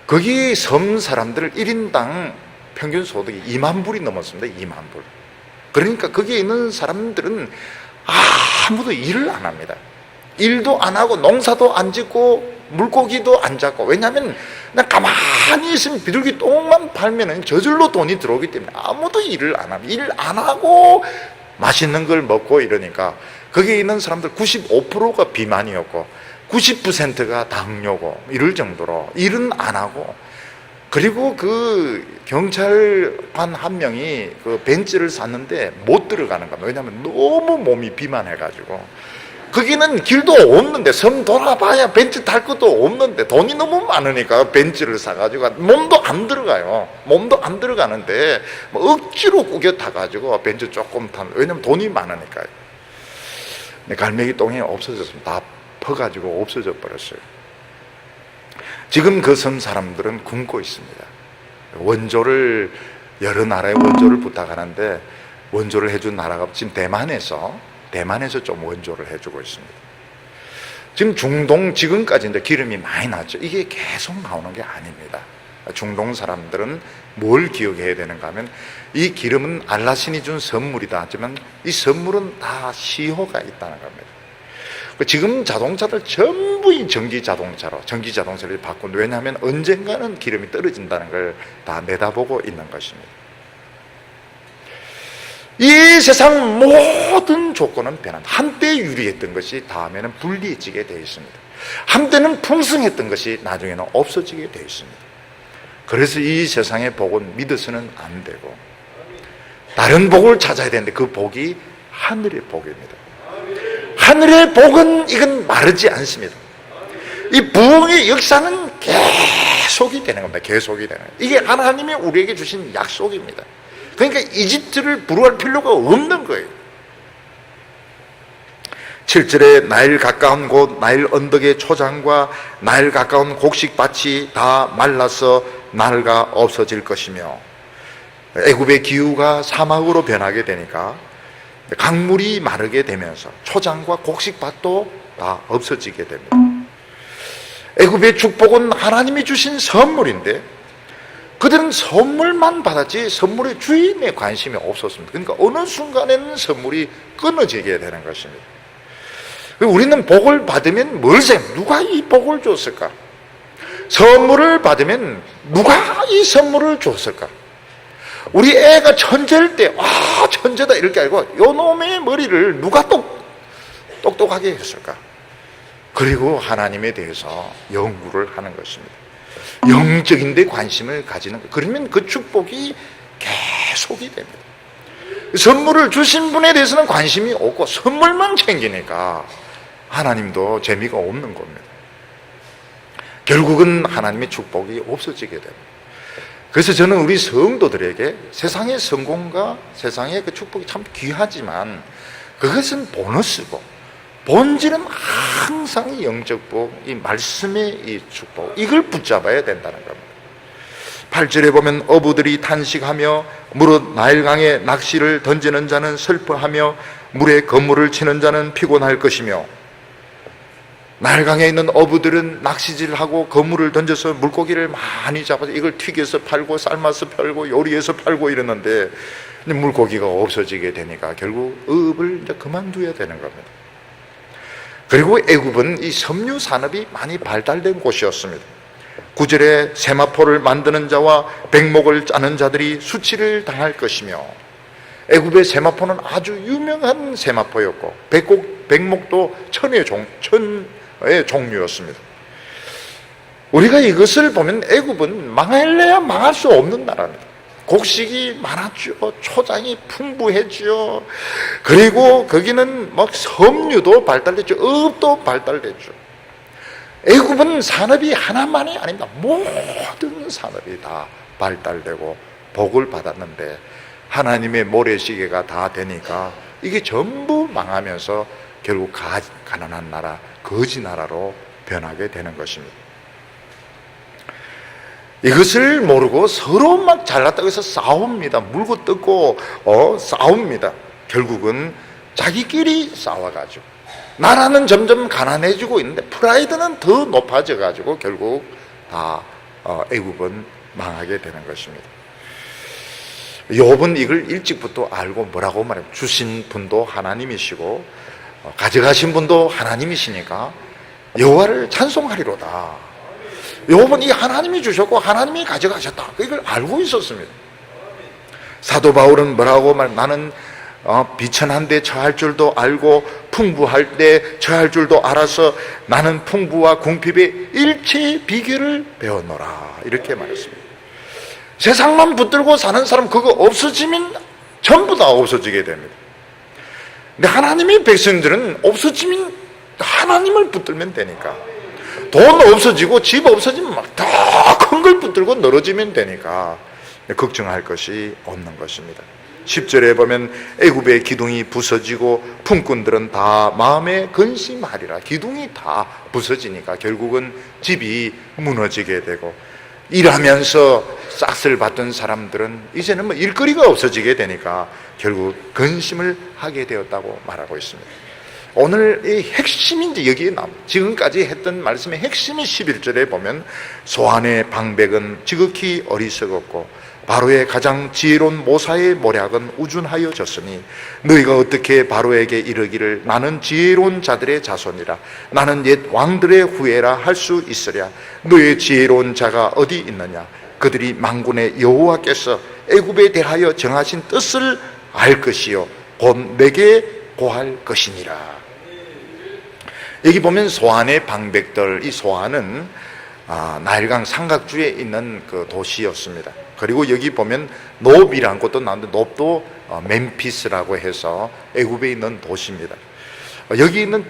거기 섬 사람들 1인당 평균 소득이 2만 불이 넘었습니다. 2만 불. 그러니까 거기에 있는 사람들은 아무도 일을 안 합니다. 일도 안 하고 농사도 안 짓고 물고기도 안 잡고. 왜냐하면 그냥 가만히 있으면 비둘기 똥만 팔면 저절로 돈이 들어오기 때문에 아무도 일을 안 합니다. 일 안 하고 맛있는 걸 먹고 이러니까 거기에 있는 사람들 95%가 비만이었고 90%가 당뇨고 이럴 정도로 일은 안 하고 그리고 그 경찰관 한 명이 그 벤츠를 샀는데 못 들어가는 겁니다. 왜냐하면 너무 몸이 비만해가지고. 거기는 길도 없는데, 섬 돌아봐야 벤츠 탈 것도 없는데 돈이 너무 많으니까 벤츠를 사가지고 몸도 안 들어가요. 몸도 안 들어가는데 뭐 억지로 꾸겨 타가지고 벤츠 조금 왜냐면 돈이 많으니까요. 갈매기 똥이 없어졌습니다. 다 퍼가지고 없어져 버렸어요. 지금 그 섬 사람들은 굶고 있습니다. 원조를, 여러 나라의 원조를 부탁하는데 원조를 해준 나라가 지금 대만에서 좀 원조를 해주고 있습니다. 지금 중동, 지금까지 이제 기름이 많이 났죠. 이게 계속 나오는 게 아닙니다. 중동 사람들은 뭘 기억해야 되는가 하면, 이 기름은 알라신이 준 선물이다 하지만 이 선물은 다 시효가 있다는 겁니다. 지금 자동차들 전부 이 전기 자동차를 바꾼, 왜냐하면 언젠가는 기름이 떨어진다는 걸 다 내다보고 있는 것입니다. 이 세상 모든 조건은 변한다. 한때 유리했던 것이 다음에는 불리해지게 되어 있습니다. 한때는 풍성했던 것이 나중에는 없어지게 되어 있습니다. 그래서 이 세상의 복은 믿어서는 안 되고 다른 복을 찾아야 되는데, 그 복이 하늘의 복입니다. 하늘의 복은 이건 마르지 않습니다. 이 부흥의 역사는 계속이 되는 겁니다. 계속이 되는 거예요. 이게 하나님이 우리에게 주신 약속입니다. 그러니까 이집트를 부러워할 필요가 없는 거예요. 7절에 나일 가까운 곳 나일 언덕의 초장과 나일 가까운 곡식밭이 다 말라서 나일가 없어질 것이며, 애굽의 기후가 사막으로 변하게 되니까 강물이 마르게 되면서 초장과 곡식밭도 다 없어지게 됩니다. 애굽의 축복은 하나님이 주신 선물인데 그들은 선물만 받았지 선물의 주인에 관심이 없었습니다. 그러니까 어느 순간에는 선물이 끊어지게 되는 것입니다. 우리는 복을 받으면 뭘 생각해요? 누가 이 복을 줬을까? 선물을 받으면 누가 이 선물을 줬을까? 우리 애가 천재일 때, 천재다 이렇게 알고 요 놈의 머리를 누가 똑똑하게 했을까? 그리고 하나님에 대해서 연구를 하는 것입니다. 영적인 데 관심을 가지는 것. 그러면 그 축복이 계속이 됩니다. 선물을 주신 분에 대해서는 관심이 없고 선물만 챙기니까 하나님도 재미가 없는 겁니다. 결국은 하나님의 축복이 없어지게 됩니다. 그래서 저는 우리 성도들에게 세상의 성공과 세상의 그 축복이 참 귀하지만 그것은 보너스고 본질은 항상 이 영적 복, 이 말씀의 이 축복, 이걸 붙잡아야 된다는 겁니다. 8절에 보면 어부들이 탄식하며 무릇 나일강에 낚시를 던지는 자는 슬퍼하며 물에 그물을 치는 자는 피곤할 것이며, 나일강에 있는 어부들은 낚시질하고 그물을 던져서 물고기를 많이 잡아서 이걸 튀겨서 팔고 삶아서 팔고 요리해서 팔고 이러는데 물고기가 없어지게 되니까 결국 어업을 이제 그만둬야 되는 겁니다. 그리고 애굽은 이 섬유 산업이 많이 발달된 곳이었습니다. 9절에 세마포를 만드는 자와 백목을 짜는 자들이 수치를 당할 것이며, 애굽의 세마포는 아주 유명한 세마포였고 백목도 천의 종류였습니다. 우리가 이것을 보면 애굽은 망할래야 망할 수 없는 나라입니다. 곡식이 많았죠. 초장이 풍부했죠. 그리고 거기는 막 섬유도 발달됐죠. 어업도 발달됐죠. 애굽은 산업이 하나만이 아닙니다. 모든 산업이 다 발달되고 복을 받았는데 하나님의 모래시계가 다 되니까 이게 전부 망하면서 결국 가난한 나라, 거지 나라로 변하게 되는 것입니다. 이것을 모르고 서로 막 잘났다고 해서 싸웁니다. 물고 뜯고 싸웁니다. 결국은 자기끼리 싸워가지고 나라는 점점 가난해지고 있는데 프라이드는 더 높아져가지고 결국 다 애굽은 망하게 되는 것입니다. 욥은 이걸 일찍부터 알고 뭐라고 말해요? 주신 분도 하나님이시고 가져가신 분도 하나님이시니까 여호와를 찬송하리로다. 욥은 이 하나님이 주셨고 하나님이 가져가셨다, 이걸 알고 있었습니다. 사도 바울은 뭐라고 말? 나는 비천한 데 처할 줄도 알고 풍부할 때 처할 줄도 알아서 나는 풍부와 궁핍의 일체의 비결을 배웠노라, 이렇게 말했습니다. 세상만 붙들고 사는 사람 그거 없어지면 전부 다 없어지게 됩니다. 근데 하나님의 백성들은 없어지면 하나님을 붙들면 되니까, 돈 없어지고 집 없어지면 막 더 큰 걸 붙들고 늘어지면 되니까 걱정할 것이 없는 것입니다. 10절에 보면 애굽의 기둥이 부서지고 품꾼들은 다 마음에 근심하리라. 기둥이 다 부서지니까 결국은 집이 무너지게 되고, 일하면서 싹을 받던 사람들은 이제는 뭐 일거리가 없어지게 되니까 결국 근심을 하게 되었다고 말하고 있습니다. 오늘 이 핵심이 이제 여기에 나옵니다. 지금까지 했던 말씀의 핵심이 11절에 보면 소안의 방백은 지극히 어리석었고 바로의 가장 지혜로운 모사의 모략은 우준하여졌으니 너희가 어떻게 바로에게 이르기를 나는 지혜로운 자들의 자손이라 나는 옛 왕들의 후예라 할 수 있으랴. 너희의 지혜로운 자가 어디 있느냐. 그들이 만군의 여호와께서 애굽에 대하여 정하신 뜻을 알 것이요 곧 내게 고할 것이니라. 여기 보면 소안의 방백들, 이 소안은 나일강 삼각주에 있는 그 도시였습니다. 그리고 여기 보면 놉이라는 곳도 나오는데 놉도 멤피스라고 해서 애굽에 있는 도시입니다. 여기 있는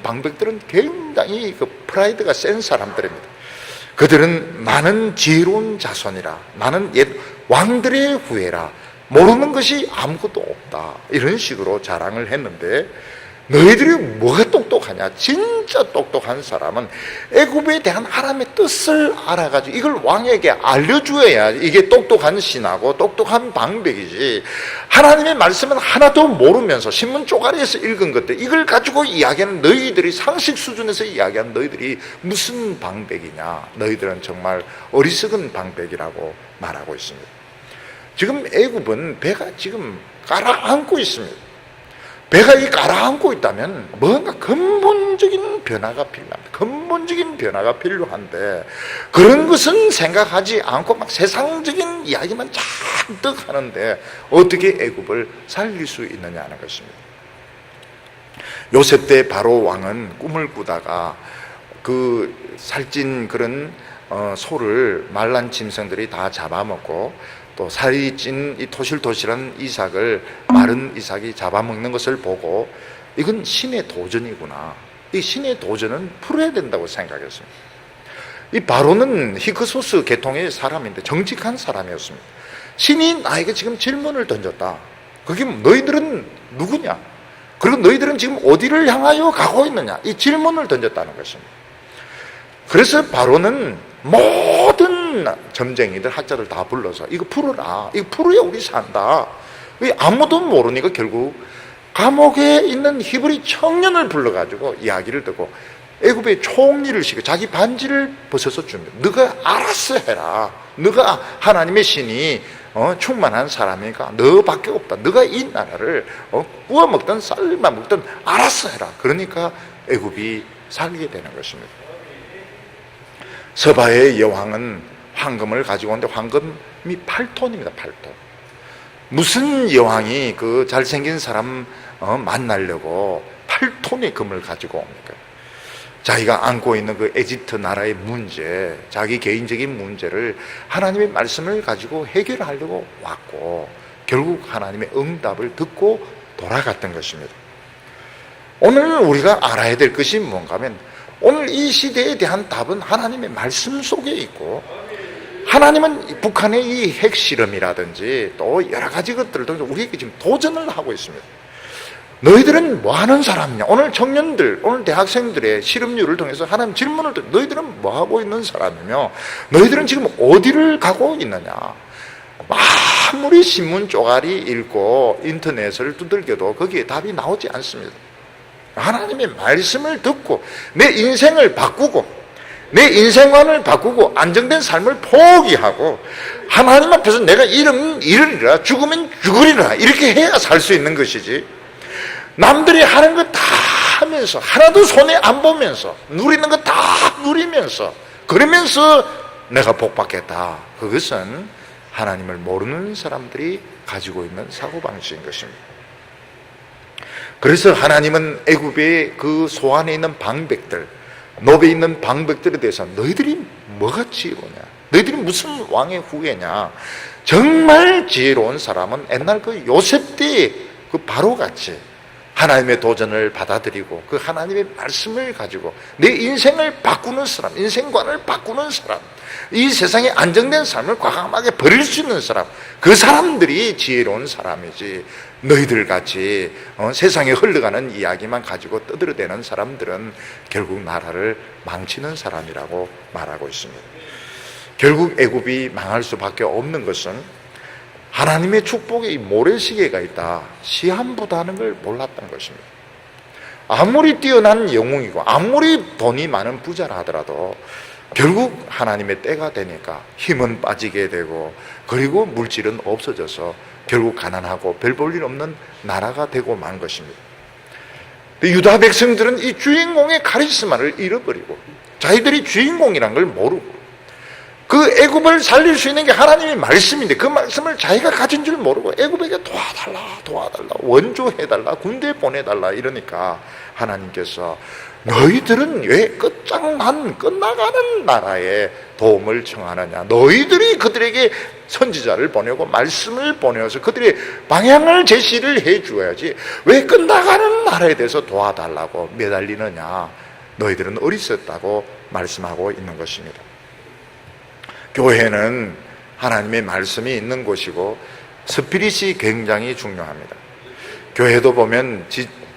방백들은 굉장히 그 프라이드가 센 사람들입니다. 그들은 나는 지혜로운 자손이라, 나는 옛 왕들의 후예라, 모르는 것이 아무것도 없다, 이런 식으로 자랑을 했는데, 너희들이 뭐가 똑똑하냐? 진짜 똑똑한 사람은 애굽에 대한 하나님의 뜻을 알아가지고 이걸 왕에게 알려줘야 이게 똑똑한 신하고 똑똑한 방백이지. 하나님의 말씀은 하나도 모르면서 신문 쪼가리에서 읽은 것들 이걸 가지고 이야기하는 너희들이, 상식 수준에서 이야기하는 너희들이 무슨 방백이냐? 너희들은 정말 어리석은 방백이라고 말하고 있습니다. 지금 애굽은 배가 지금 가라앉고 있습니다. 배가 이 가라앉고 있다면 뭔가 근본적인 변화가 필요합니다. 근본적인 변화가 필요한데 그런 것은 생각하지 않고 막 세상적인 이야기만 잔뜩 하는데 어떻게 애굽을 살릴 수 있느냐는 것입니다. 요셉 때 바로 왕은 꿈을 꾸다가 그 살찐 그런 소를 말란 짐승들이 다 잡아먹고 또 살이 찐 이 토실토실한 이삭을 마른 이삭이 잡아먹는 것을 보고 이건 신의 도전이구나, 이 신의 도전은 풀어야 된다고 생각했습니다. 이 바로는 히크소스 계통의 사람인데 정직한 사람이었습니다. 신이 나에게 지금 질문을 던졌다. 그게 너희들은 누구냐? 그리고 너희들은 지금 어디를 향하여 가고 있느냐? 이 질문을 던졌다는 것입니다. 그래서 바로는 모든 점쟁이들, 학자들 다 불러서 이거 풀어라, 이거 풀어야 우리 산다. 아무도 모르니까 결국 감옥에 있는 히브리 청년을 불러가지고 이야기를 듣고 애굽의 총리를 시켜 자기 반지를 벗어서 줍니다. 너가 알아서 해라. 너가 하나님의 신이 충만한 사람이니까 너밖에 없다. 너가 이 나라를 구워 먹든 삶아 먹든 알아서 해라. 그러니까 애굽이 살게 되는 것입니다. 서바의 여왕은 황금을 가지고 오는데 황금이 8톤입니다. 8톤. 무슨 여왕이 그 잘생긴 사람 만나려고 8톤의 금을 가지고 옵니까? 자기가 안고 있는 그 에집트 나라의 문제, 자기 개인적인 문제를 하나님의 말씀을 가지고 해결하려고 왔고 결국 하나님의 응답을 듣고 돌아갔던 것입니다. 오늘 우리가 알아야 될 것이 뭔가 하면 오늘 이 시대에 대한 답은 하나님의 말씀 속에 있고, 하나님은 북한의 이 핵실험이라든지 또 여러 가지 것들도 우리에게 지금 도전을 하고 있습니다. 너희들은 뭐 하는 사람이냐? 오늘 청년들, 오늘 대학생들의 실업률을 통해서 하나님 질문을 듣고 너희들은 뭐 하고 있는 사람이며 너희들은 지금 어디를 가고 있느냐? 아무리 신문 쪼가리 읽고 인터넷을 두들겨도 거기에 답이 나오지 않습니다. 하나님의 말씀을 듣고 내 인생을 바꾸고 내 인생관을 바꾸고 안정된 삶을 포기하고 하나님 앞에서 내가 이르리라 죽으면 죽으리라 이렇게 해야 살 수 있는 것이지, 남들이 하는 거 다 하면서 하나도 손에 안 보면서 누리는 거 다 누리면서 그러면서 내가 복받겠다, 그것은 하나님을 모르는 사람들이 가지고 있는 사고방식인 것입니다. 그래서 하나님은 애굽의 그 소안에 있는 방백들, 놉에 있는 방백들에 대해서 너희들이 뭐가 지혜로냐? 너희들이 무슨 왕의 후예냐. 정말 지혜로운 사람은 옛날 그 요셉 때 그 바로같이 하나님의 도전을 받아들이고 그 하나님의 말씀을 가지고 내 인생을 바꾸는 사람, 인생관을 바꾸는 사람, 이 세상에 안정된 삶을 과감하게 버릴 수 있는 사람, 그 사람들이 지혜로운 사람이지, 너희들 같이 세상에 흘러가는 이야기만 가지고 떠들어대는 사람들은 결국 나라를 망치는 사람이라고 말하고 있습니다. 결국 애굽이 망할 수밖에 없는 것은 하나님의 축복에 이 모래시계가 있다, 시한부다는 걸 몰랐던 것입니다. 아무리 뛰어난 영웅이고 아무리 돈이 많은 부자라 하더라도 결국 하나님의 때가 되니까 힘은 빠지게 되고, 그리고 물질은 없어져서 결국 가난하고 별 볼 일 없는 나라가 되고 만 것입니다. 유다 백성들은 이 주인공의 카리스마를 잃어버리고 자기들이 주인공이란 걸 모르고, 그 애굽을 살릴 수 있는 게 하나님의 말씀인데 그 말씀을 자기가 가진 줄 모르고 애굽에게 도와달라, 원조해달라, 군대 보내달라 이러니까 하나님께서 너희들은 왜 끝나가는 나라에 도움을 청하느냐. 너희들이 그들에게 선지자를 보내고 말씀을 보내어서 그들의 방향을 제시를 해 주어야지 왜 끝나가는 나라에 대해서 도와달라고 매달리느냐. 너희들은 어리석다고 말씀하고 있는 것입니다. 교회는 하나님의 말씀이 있는 곳이고 스피릿이 굉장히 중요합니다. 교회도 보면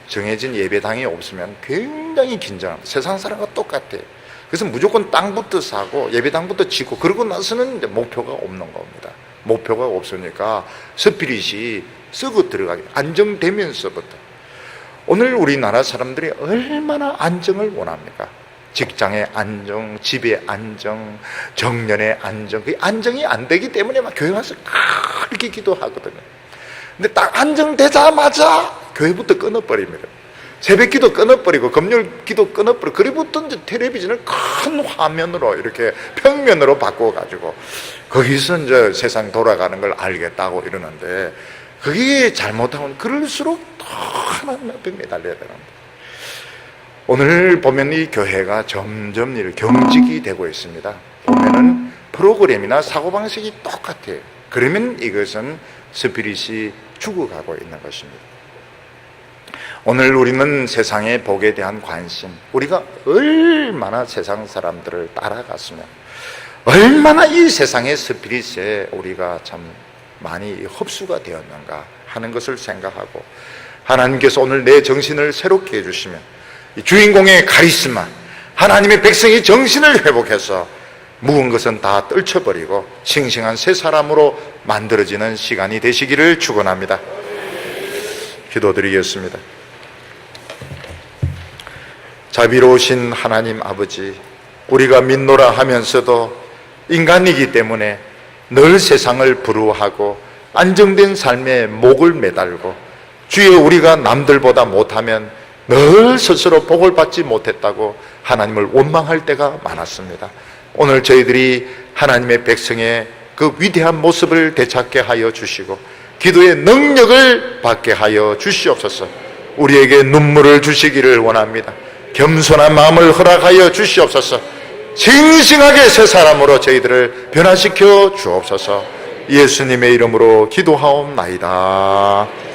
정해진 예배당이 없으면 굉장히 긴장합니다. 세상 사람과 똑같아요. 그래서 무조건 땅부터 사고 예배당부터 짓고 그러고 나서는 이제 목표가 없는 겁니다. 목표가 없으니까 스피릿이 썩어 들어가게 안정되면서부터. 오늘 우리나라 사람들이 얼마나 안정을 원합니까? 직장의 안정, 집의 안정, 정년의 안정. 그 안정이 안 되기 때문에 막 교회 와서 그렇게 기도하거든요. 근데 딱 안정되자마자 교회부터 끊어버립니다. 새벽 기도 끊어버리고 금요일 기도 끊어버리고, 그리고부터 이제 텔레비전을 큰 화면으로 이렇게 평면으로 바꿔가지고 거기서 이제 세상 돌아가는 걸 알겠다고 이러는데, 그게 잘못하면 그럴수록 더 하나님 앞에 매달려야 됩니다. 오늘 보면 이 교회가 점점 경직이 되고 있습니다. 보면은 프로그램이나 사고방식이 똑같아요. 그러면 이것은 스피릿이 죽어가고 있는 것입니다. 오늘 우리는 세상의 복에 대한 관심, 우리가 얼마나 세상 사람들을 따라갔으면, 얼마나 이 세상의 스피릿에 우리가 참 많이 흡수가 되었는가 하는 것을 생각하고, 하나님께서 오늘 내 정신을 새롭게 해주시면 이 주인공의 카리스마, 하나님의 백성이 정신을 회복해서 묵은 것은 다 떨쳐버리고 싱싱한 새 사람으로 만들어지는 시간이 되시기를 축원합니다. 기도드리겠습니다. 자비로우신 하나님 아버지, 우리가 믿노라 하면서도 인간이기 때문에 늘 세상을 부러워하고 안정된 삶에 목을 매달고, 주여 우리가 남들보다 못하면 늘 스스로 복을 받지 못했다고 하나님을 원망할 때가 많았습니다. 오늘 저희들이 하나님의 백성의 그 위대한 모습을 되찾게 하여 주시고 기도의 능력을 받게 하여 주시옵소서. 우리에게 눈물을 주시기를 원합니다. 겸손한 마음을 허락하여 주시옵소서. 싱싱하게 새 사람으로 저희들을 변화시켜 주옵소서. 예수님의 이름으로 기도하옵나이다.